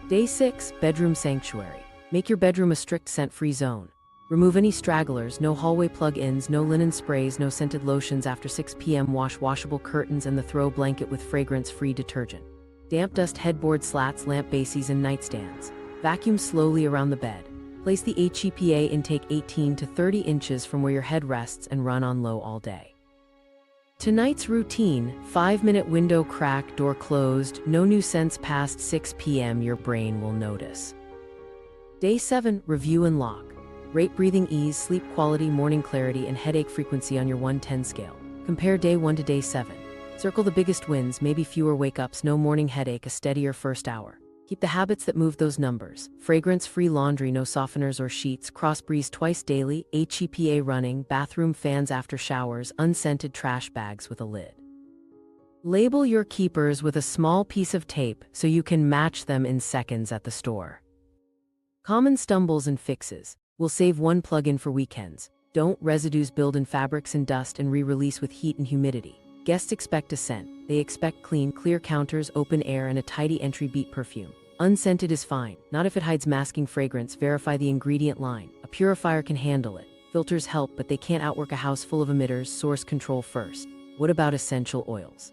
Day 6, bedroom sanctuary. Make your bedroom a strict scent-free zone. Remove any stragglers: no hallway plug-ins, no linen sprays, no scented lotions after 6 p.m. Wash washable curtains and the throw blanket with fragrance-free detergent. Damp dust headboard slats, lamp bases, and nightstands. Vacuum slowly around the bed. Place the HEPA intake 18 to 30 inches from where your head rests and run on low all day. Tonight's routine: 5-minute window crack, door closed, no new scents past 6 p.m. Your brain will notice. Day 7, review and lock. Rate breathing ease, sleep quality, morning clarity, and headache frequency on your 1-10 scale. Compare day 1 to day 7. Circle the biggest wins: maybe fewer wake-ups, no morning headache, a steadier first hour. Keep the habits that move those numbers. Fragrance-free laundry, no softeners or sheets, cross breeze twice daily, HEPA running, bathroom fans after showers, unscented trash bags with a lid. Label your keepers with a small piece of tape so you can match them in seconds at the store. Common stumbles and fixes. We'll save one plug-in for weekends. Don't residues build in fabrics and dust and re-release with heat and humidity. Guests expect a scent. They expect clean, clear counters, open air, and a tidy entry beat perfume. Unscented is fine, not if it hides masking fragrance. Verify the ingredient line. A purifier can handle it. Filters help, but they can't outwork a house full of emitters. Source control first. What about essential oils?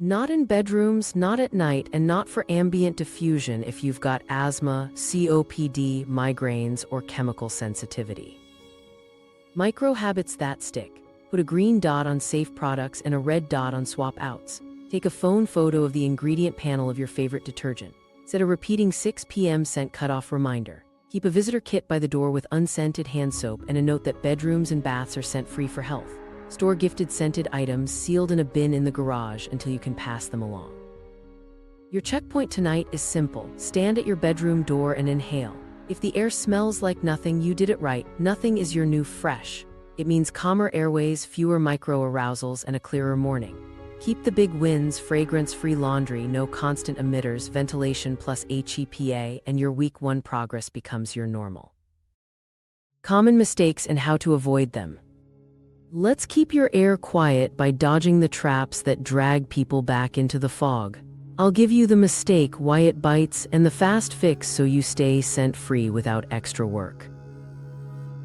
Not in bedrooms, not at night, and not for ambient diffusion if you've got asthma, COPD, migraines, or chemical sensitivity. Micro habits that stick. Put a green dot on safe products and a red dot on swap outs. Take a phone photo of the ingredient panel of your favorite detergent. Set a repeating 6 p.m. scent cutoff reminder. Keep a visitor kit by the door with unscented hand soap and a note that bedrooms and baths are scent-free for health. Store gifted scented items sealed in a bin in the garage until you can pass them along. Your checkpoint tonight is simple. Stand at your bedroom door and inhale. If the air smells like nothing, you did it right. Nothing is your new fresh. It means calmer airways, fewer micro-arousals, and a clearer morning. Keep the big wins: fragrance-free laundry, no constant emitters, ventilation plus HEPA, and your week 1 progress becomes your normal. Common mistakes and how to avoid them. Let's keep your air quiet by dodging the traps that drag people back into the fog. I'll give you the mistake, why it bites, and the fast fix so you stay scent-free without extra work.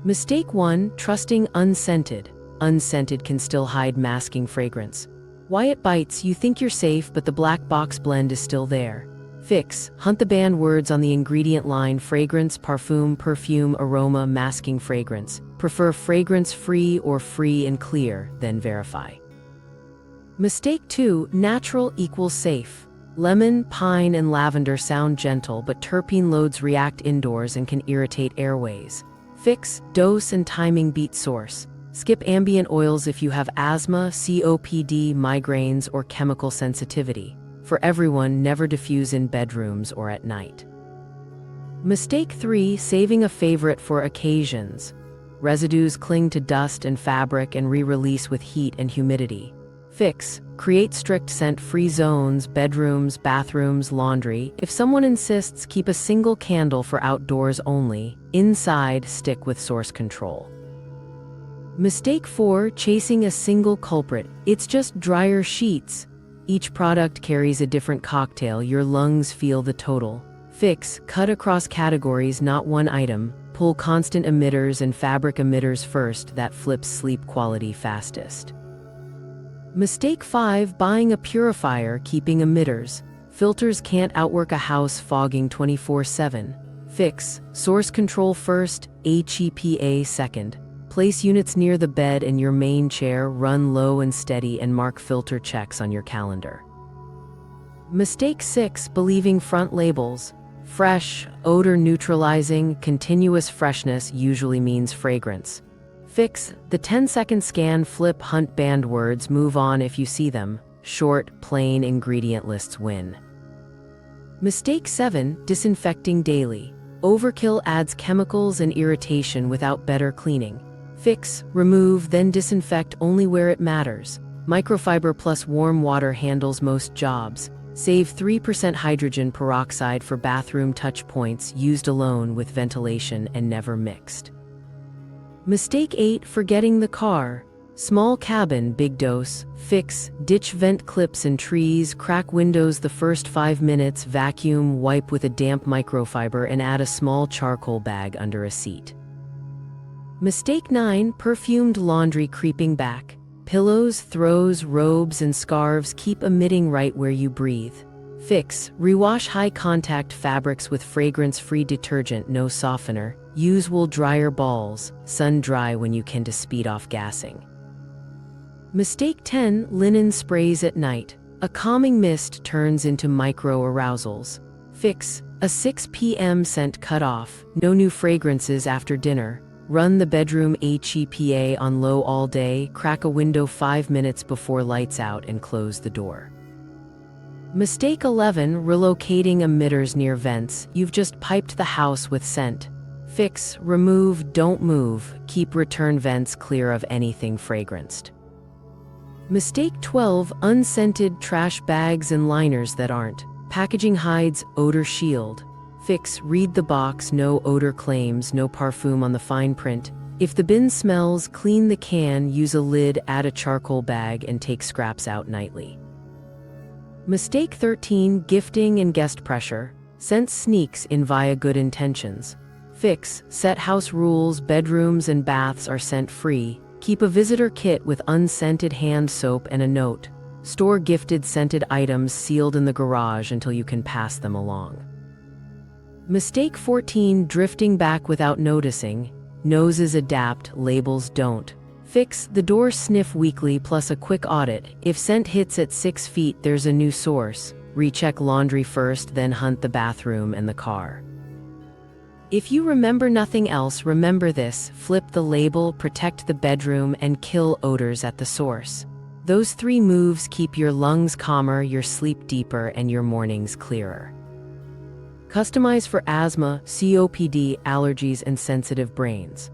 Mistake 1: trusting unscented. Unscented can still hide masking fragrance. Why it bites: you think you're safe, but the black box blend is still there. Fix: hunt the banned words on the ingredient line: fragrance, parfum, perfume, aroma, masking fragrance. Prefer fragrance-free or free and clear, then verify. Mistake 2: natural equals safe. Lemon, pine, and lavender sound gentle, but terpene loads react indoors and can irritate airways. Fix: dose and timing beat source. Skip ambient oils if you have asthma, COPD, migraines, or chemical sensitivity. For everyone, never diffuse in bedrooms or at night. Mistake 3: saving a favorite for occasions. Residues cling to dust and fabric and re-release with heat and humidity. Fix: create strict scent-free zones, bedrooms, bathrooms, laundry. If someone insists, keep a single candle for outdoors only. Inside, stick with source control. Mistake 4: chasing a single culprit. It's just dryer sheets. Each product carries a different cocktail. Your lungs feel the total. Fix: cut across categories, not one item. Pull constant emitters and fabric emitters first. That flips sleep quality fastest. Mistake 5: buying a purifier, keeping emitters. Filters can't outwork a house fogging 24/7. Fix: source control first, HEPA second. Place units near the bed and your main chair. Run low and steady and mark filter checks on your calendar. Mistake 6: believing front labels. Fresh, odor neutralizing, continuous freshness usually means fragrance. Fix: the 10-second scan, flip, hunt banned words, move on if you see them. Short, plain ingredient lists win. Mistake 7: disinfecting daily. Overkill adds chemicals and irritation without better cleaning. Fix: remove, then disinfect only where it matters. Microfiber plus warm water handles most jobs. Save 3% hydrogen peroxide for bathroom touch points, used alone with ventilation and never mixed. Mistake 8: forgetting the car. Small cabin, big dose. Fix: ditch vent clips and trees, crack windows the first 5 minutes, vacuum, wipe with a damp microfiber, and add a small charcoal bag under a seat. Mistake 9: perfumed laundry creeping back. Pillows, throws, robes, and scarves keep emitting right where you breathe. Fix: rewash high-contact fabrics with fragrance-free detergent, no softener. Use wool dryer balls. Sun dry when you can to speed off gassing. Mistake 10: linen sprays at night. A calming mist turns into micro-arousals. Fix: a 6 p.m. scent cutoff. No new fragrances after dinner. Run the bedroom HEPA on low all day. Crack a window 5 minutes before lights out and close the door. Mistake 11: relocating emitters near vents. You've just piped the house with scent. Fix: remove, don't move. Keep return vents clear of anything fragranced. Mistake 12: unscented trash bags and liners that aren't. Packaging hides, odor shield. Fix, read the box, no odor claims, no parfum on the fine print. If the bin smells, clean the can, use a lid, add a charcoal bag, and take scraps out nightly. Mistake 13, gifting and guest pressure. Scent sneaks in via good intentions. Fix, set house rules, bedrooms and baths are scent-free. Keep a visitor kit with unscented hand soap and a note. Store gifted scented items sealed in the garage until you can pass them along. Mistake 14, drifting back without noticing. Noses adapt, labels don't. Fix, the door sniff weekly plus a quick audit. If scent hits at 6 feet, there's a new source. Recheck laundry first, then hunt the bathroom and the car. If you remember nothing else, remember this: flip the label, protect the bedroom, and kill odors at the source. Those 3 moves keep your lungs calmer, your sleep deeper, and your mornings clearer. Customize for asthma, COPD, allergies, and sensitive brains.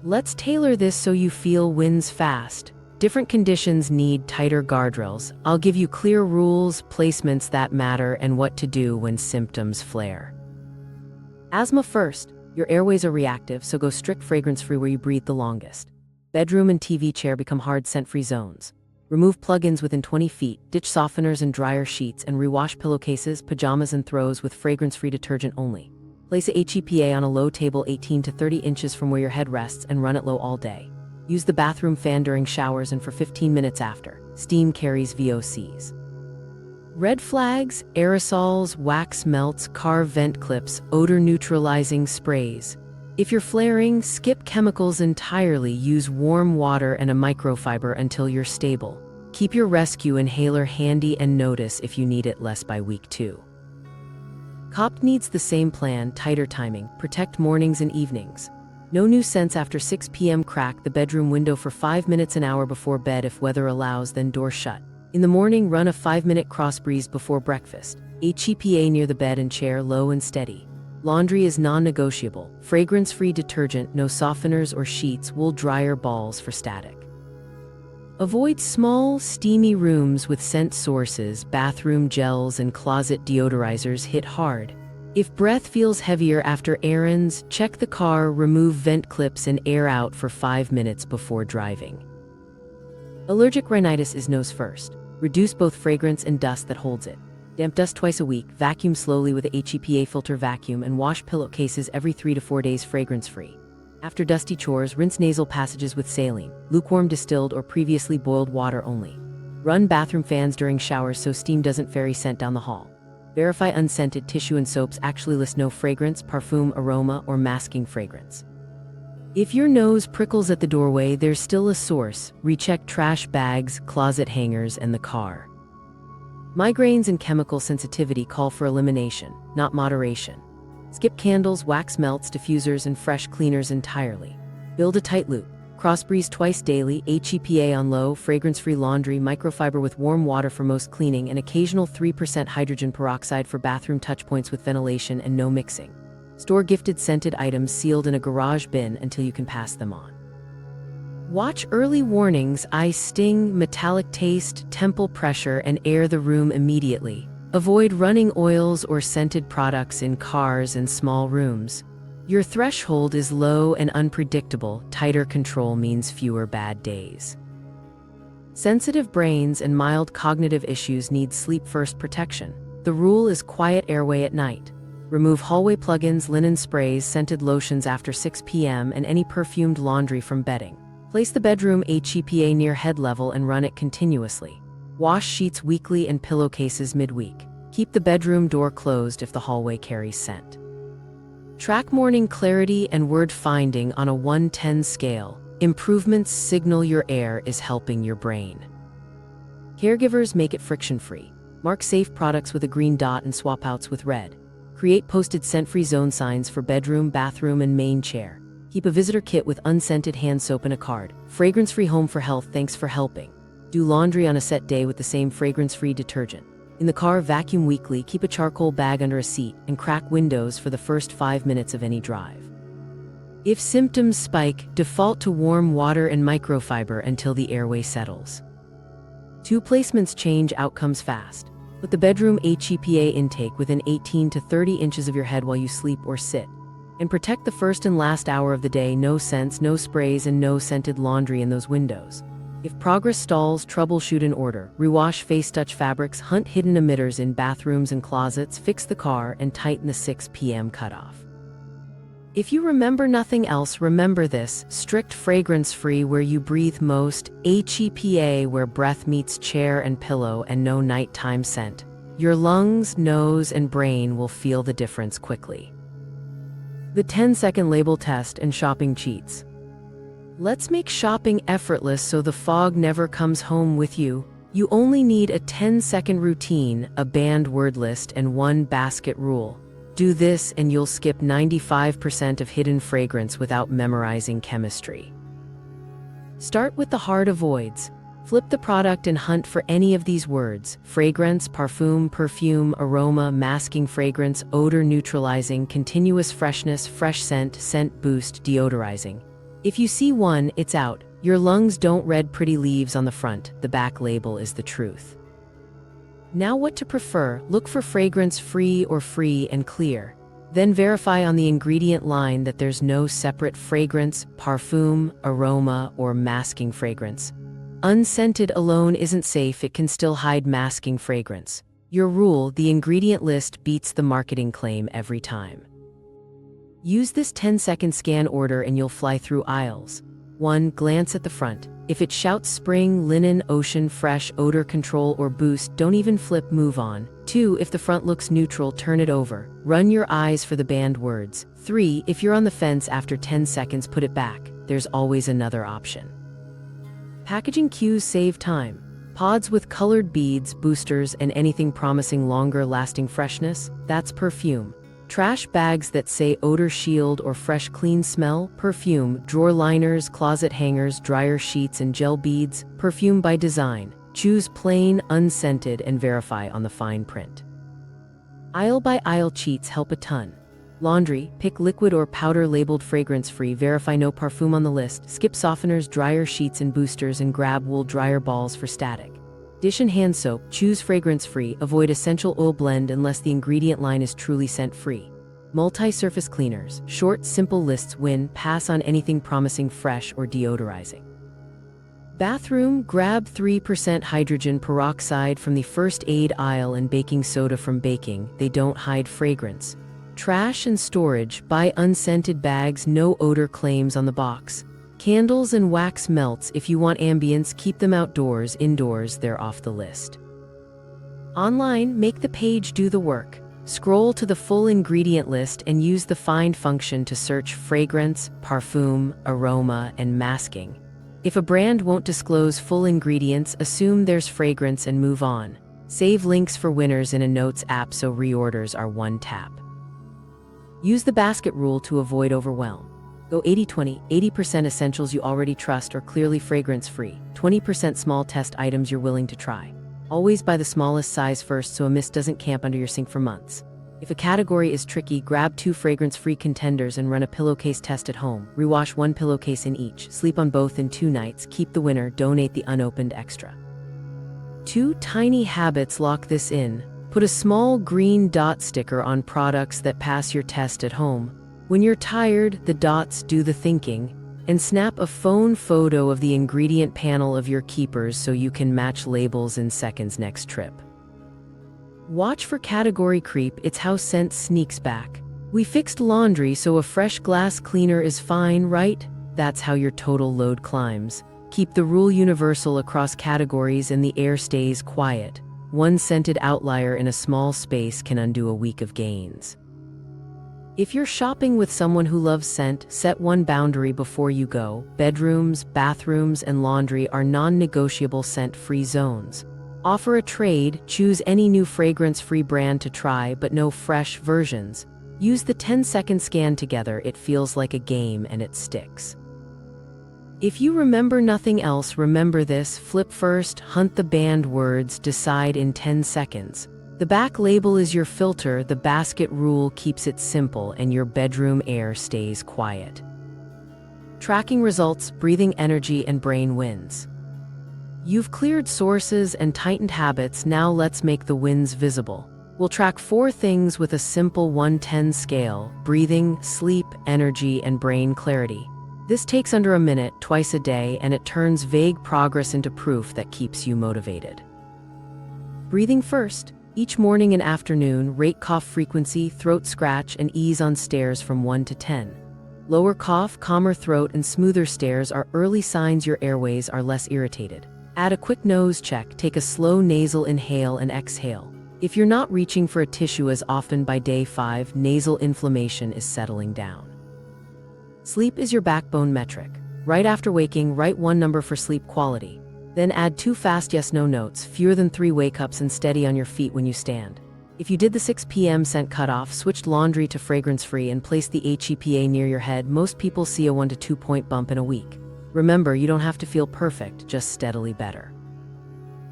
Let's tailor this so you feel wins fast. Different conditions need tighter guardrails. I'll give you clear rules, placements that matter, and what to do when symptoms flare. Asthma first. Your airways are reactive, so go strict fragrance-free where you breathe the longest. Bedroom and TV chair become hard scent-free zones. Remove plug-ins within 20 feet, ditch softeners and dryer sheets, and rewash pillowcases, pajamas, and throws with fragrance-free detergent only. Place a HEPA on a low table 18 to 30 inches from where your head rests and run it low all day. Use the bathroom fan during showers and for 15 minutes after. Steam carries VOCs. Red flags, aerosols, wax melts, car vent clips, odor-neutralizing sprays. If you're flaring, skip chemicals entirely. Use warm water and a microfiber until you're stable. Keep your rescue inhaler handy and notice if you need it less by week 2. COP needs the same plan, tighter timing. Protect mornings and evenings. No new scents after 6 p.m. Crack the bedroom window for 5 minutes an hour before bed if weather allows, then door shut. In the morning, run a 5-minute cross breeze before breakfast. HEPA near the bed and chair, low and steady. Laundry is non-negotiable. Fragrance-free detergent, no softeners or sheets, wool dryer balls for static. Avoid small, steamy rooms with scent sources. Bathroom gels and closet deodorizers hit hard. If breath feels heavier after errands, check the car, remove vent clips, and air out for 5 minutes before driving. Allergic rhinitis is nose first. Reduce both fragrance and dust that holds it. Damp dust twice a week, vacuum slowly with a HEPA filter vacuum, and wash pillowcases every 3 to 4 days fragrance-free. After dusty chores, rinse nasal passages with saline, lukewarm distilled or previously boiled water only. Run bathroom fans during showers so steam doesn't ferry scent down the hall. Verify unscented tissue and soaps actually list no fragrance, parfum, aroma, or masking fragrance. If your nose prickles at the doorway, there's still a source. Recheck trash bags, closet hangers, and the car. Migraines and chemical sensitivity call for elimination, not moderation. Skip candles, wax melts, diffusers, and fresh cleaners entirely. Build a tight loop. Cross breeze twice daily, HEPA on low, fragrance-free laundry, microfiber with warm water for most cleaning, and occasional 3% hydrogen peroxide for bathroom touchpoints with ventilation and no mixing. Store gifted scented items sealed in a garage bin until you can pass them on. Watch early warnings: eye sting, metallic taste, temple pressure, and air the room immediately. Avoid running oils or scented products in cars and small rooms. Your threshold is low and unpredictable. Tighter control means fewer bad days. Sensitive brains and mild cognitive issues need sleep-first protection. The rule is quiet airway at night. Remove hallway plugins, linen sprays, scented lotions after 6 p.m., and any perfumed laundry from bedding. Place the bedroom HEPA near head level and run it continuously. Wash sheets weekly and pillowcases midweek. Keep the bedroom door closed if the hallway carries scent. Track morning clarity and word finding on a 1-10 scale. Improvements signal your air is helping your brain. Caregivers make it friction-free. Mark safe products with a green dot and swap outs with red. Create posted scent-free zone signs for bedroom, bathroom, and main chair. Keep a visitor kit with unscented hand soap and a card. Fragrance-free home for health, thanks for helping. Do laundry on a set day with the same fragrance-free detergent. In the car, vacuum weekly, keep a charcoal bag under a seat, and crack windows for the first 5 minutes of any drive. If symptoms spike, default to warm water and microfiber until the airway settles. 2 placements change outcomes fast. Put the bedroom HEPA intake within 18 to 30 inches of your head while you sleep or sit. And protect the first and last hour of the day. No scents, no sprays, and no scented laundry in those windows. If progress stalls, troubleshoot in order. Rewash face touch fabrics, hunt hidden emitters in bathrooms and closets, fix the car, and tighten the 6 p.m. cutoff. If you remember nothing else, remember this: strict fragrance-free where you breathe most, HEPA where breath meets chair and pillow, and no nighttime scent. Your lungs, nose, and brain will feel the difference quickly. The 10-second label test and shopping cheats. Let's make shopping effortless so the fog never comes home with you. You only need a 10-second routine, a banned word list, and one basket rule. Do this and you'll skip 95% of hidden fragrance without memorizing chemistry. Start with the hard avoids. Flip the product and hunt for any of these words: fragrance, parfum, perfume, aroma, masking fragrance, odor neutralizing, continuous freshness, fresh scent, scent boost, deodorizing. If you see one, it's out. Your lungs don't read pretty leaves on the front. The back label is the truth. Now what to prefer: look for fragrance-free or free and clear. Then verify on the ingredient line that there's no separate fragrance, parfum, aroma, or masking fragrance. Unscented alone isn't safe, it can still hide masking fragrance. Your rule: the ingredient list beats the marketing claim every time. Use this 10-second scan order and you'll fly through aisles. 1. Glance at the front. If it shouts spring, linen, ocean, fresh, odor control, or boost, don't even flip, move on. 2. If the front looks neutral, turn it over. Run your eyes for the banned words. 3. If you're on the fence after 10 seconds, put it back. There's always another option. Packaging cues save time. Pods with colored beads, boosters, and anything promising longer-lasting freshness, that's perfume. Trash bags that say odor shield or fresh clean smell, perfume. Drawer liners, closet hangers, dryer sheets, and gel beads, perfume by design. Choose plain, unscented, and verify on the fine print. Aisle by aisle cheats help a ton. Laundry, pick liquid or powder labeled fragrance-free, verify no parfum on the list, skip softeners, dryer sheets, and boosters, and grab wool dryer balls for static. Dish and hand soap, choose fragrance-free, avoid essential oil blend unless the ingredient line is truly scent-free. Multi-surface cleaners, short, simple lists win, pass on anything promising fresh or deodorizing. Bathroom, grab 3% hydrogen peroxide from the first aid aisle and baking soda from baking, they don't hide fragrance. Trash and storage, buy unscented bags, no odor claims on the box. Candles and wax melts, if you want ambience, keep them outdoors, indoors, they're off the list. Online, make the page do the work. Scroll to the full ingredient list and use the find function to search fragrance, parfum, aroma, and masking. If a brand won't disclose full ingredients, assume there's fragrance and move on. Save links for winners in a Notes app so reorders are one tap. Use the basket rule to avoid overwhelm. Go 80-20, 80% essentials you already trust or clearly fragrance-free, 20% small test items you're willing to try. Always buy the smallest size first so a mist doesn't camp under your sink for months. If a category is tricky, grab 2 fragrance-free contenders and run a pillowcase test at home. Rewash 1 pillowcase in each, sleep on both in 2 nights, keep the winner, donate the unopened extra. 2 tiny habits lock this in. Put a small green dot sticker on products that pass your test at home. When you're tired, the dots do the thinking. And snap a phone photo of the ingredient panel of your keepers so you can match labels in seconds next trip. Watch for category creep, it's how scent sneaks back. We fixed laundry so a fresh glass cleaner is fine, right? That's how your total load climbs. Keep the rule universal across categories and the air stays quiet. One scented outlier in a small space can undo a week of gains. If you're shopping with someone who loves scent, set one boundary before you go. Bedrooms, bathrooms, and laundry are non-negotiable scent-free zones. Offer a trade, choose any new fragrance-free brand to try, but no fresh versions. Use the 10-second scan together, it feels like a game and it sticks. If you remember nothing else, remember this: flip first, hunt the banned words, decide in 10 seconds. The back label is your filter, the basket rule keeps it simple, and your bedroom air stays quiet. Tracking results, breathing energy, and brain wins. You've cleared sources and tightened habits, now let's make the wins visible. We'll track 4 things with a simple 1-10 scale: breathing, sleep, energy, and brain clarity. This takes under a minute, twice a day, and it turns vague progress into proof that keeps you motivated. Breathing first. Each morning and afternoon, rate cough frequency, throat scratch, and ease on stares from 1 to 10. Lower cough, calmer throat, and smoother stares are early signs your airways are less irritated. Add a quick nose check, take a slow nasal inhale and exhale. If you're not reaching for a tissue as often by day 5, nasal inflammation is settling down. Sleep is your backbone metric. Right after waking, write 1 number for sleep quality. Then add 2 fast yes/no notes, fewer than 3 wake-ups, and steady on your feet when you stand. If you did the 6 p.m. scent cutoff, switched laundry to fragrance-free, and placed the HEPA near your head, most people see a 1 to 2 point bump in a week. Remember, you don't have to feel perfect, just steadily better.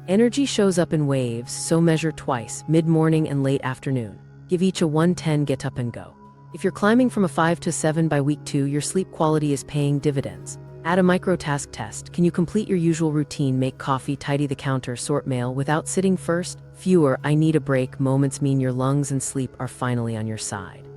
Energy shows up in waves, so measure twice, mid-morning and late afternoon. Give each a 1-10, get up and go. If you're climbing from a 5 to 7 by week 2, your sleep quality is paying dividends. Add a micro-task test. Can you complete your usual routine, make coffee, tidy the counter, sort mail, without sitting first? Fewer "I need a break" moments mean your lungs and sleep are finally on your side.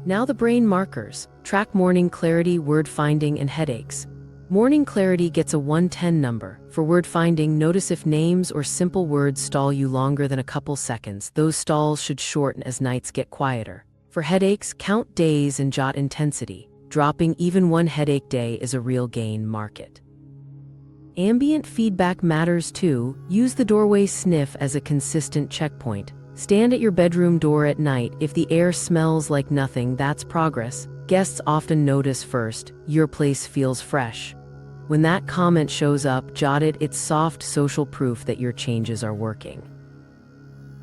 Now the brain markers. Track morning clarity, word finding, and headaches. Morning clarity gets a 1-10 number. For word finding, notice if names or simple words stall you longer than a couple seconds. Those stalls should shorten as nights get quieter. For headaches, count days and jot intensity. Dropping even 1 headache day is a real gain. Market. Ambient feedback matters too. Use the doorway sniff as a consistent checkpoint. Stand at your bedroom door at night. If the air smells like nothing, that's progress. Guests often notice first, your place feels fresh. When that comment shows up, jot it. It's soft social proof that your changes are working.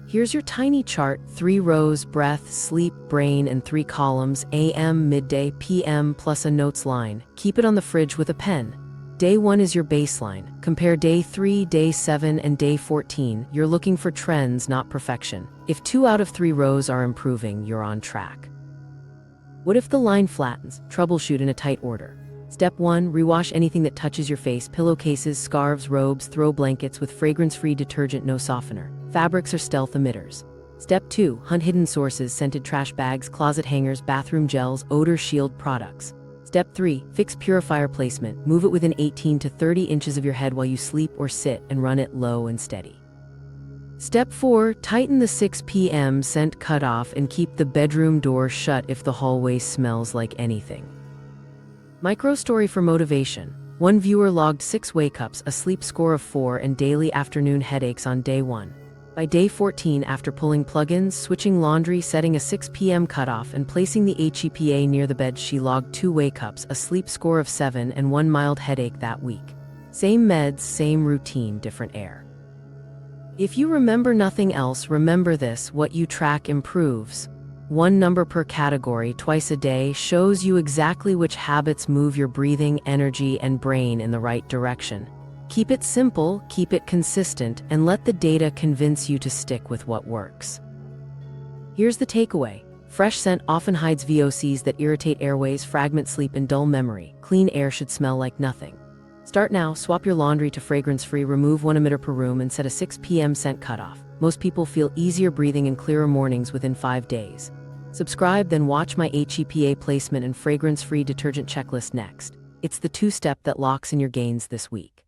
Here's your tiny chart: 3 rows, breath, sleep, brain, and 3 columns: AM, midday, PM, plus a notes line. Keep it on the fridge with a pen. Day 1 is your baseline. Compare day 3, day 7, and day 14. You're looking for trends, not perfection. If 2 out of 3 rows are improving, you're on track. What if the line flattens? Troubleshoot in a tight order. Step 1, rewash anything that touches your face: pillowcases, scarves, robes, throw blankets with fragrance-free detergent, no softener. Fabrics are stealth emitters. Step 2, hunt hidden sources: scented trash bags, closet hangers, bathroom gels, odor shield products. Step 3, fix purifier placement. Move it within 18 to 30 inches of your head while you sleep or sit, and run it low and steady. Step 4, tighten the 6 p.m. scent cutoff and keep the bedroom door shut if the hallway smells like anything. Micro story for motivation. One viewer logged 6 wake-ups, a sleep score of 4, and daily afternoon headaches on day 1. By day 14, after pulling plugins, switching laundry, setting a 6 p.m. cutoff, and placing the HEPA near the bed, she logged 2 wake-ups, a sleep score of 7, and 1 mild headache that week. Same meds, same routine, different air. If you remember nothing else, remember this: what you track improves. 1 number per category, twice a day, shows you exactly which habits move your breathing, energy, and brain in the right direction. Keep it simple, keep it consistent, and let the data convince you to stick with what works. Here's the takeaway. Fresh scent often hides VOCs that irritate airways, fragment sleep, and dull memory. Clean air should smell like nothing. Start now, swap your laundry to fragrance-free, remove 1 emitter per room, and set a 6 p.m. scent cutoff. Most people feel easier breathing and clearer mornings within 5 days. Subscribe, then watch my HEPA placement and fragrance-free detergent checklist next. It's the 2-step that locks in your gains this week.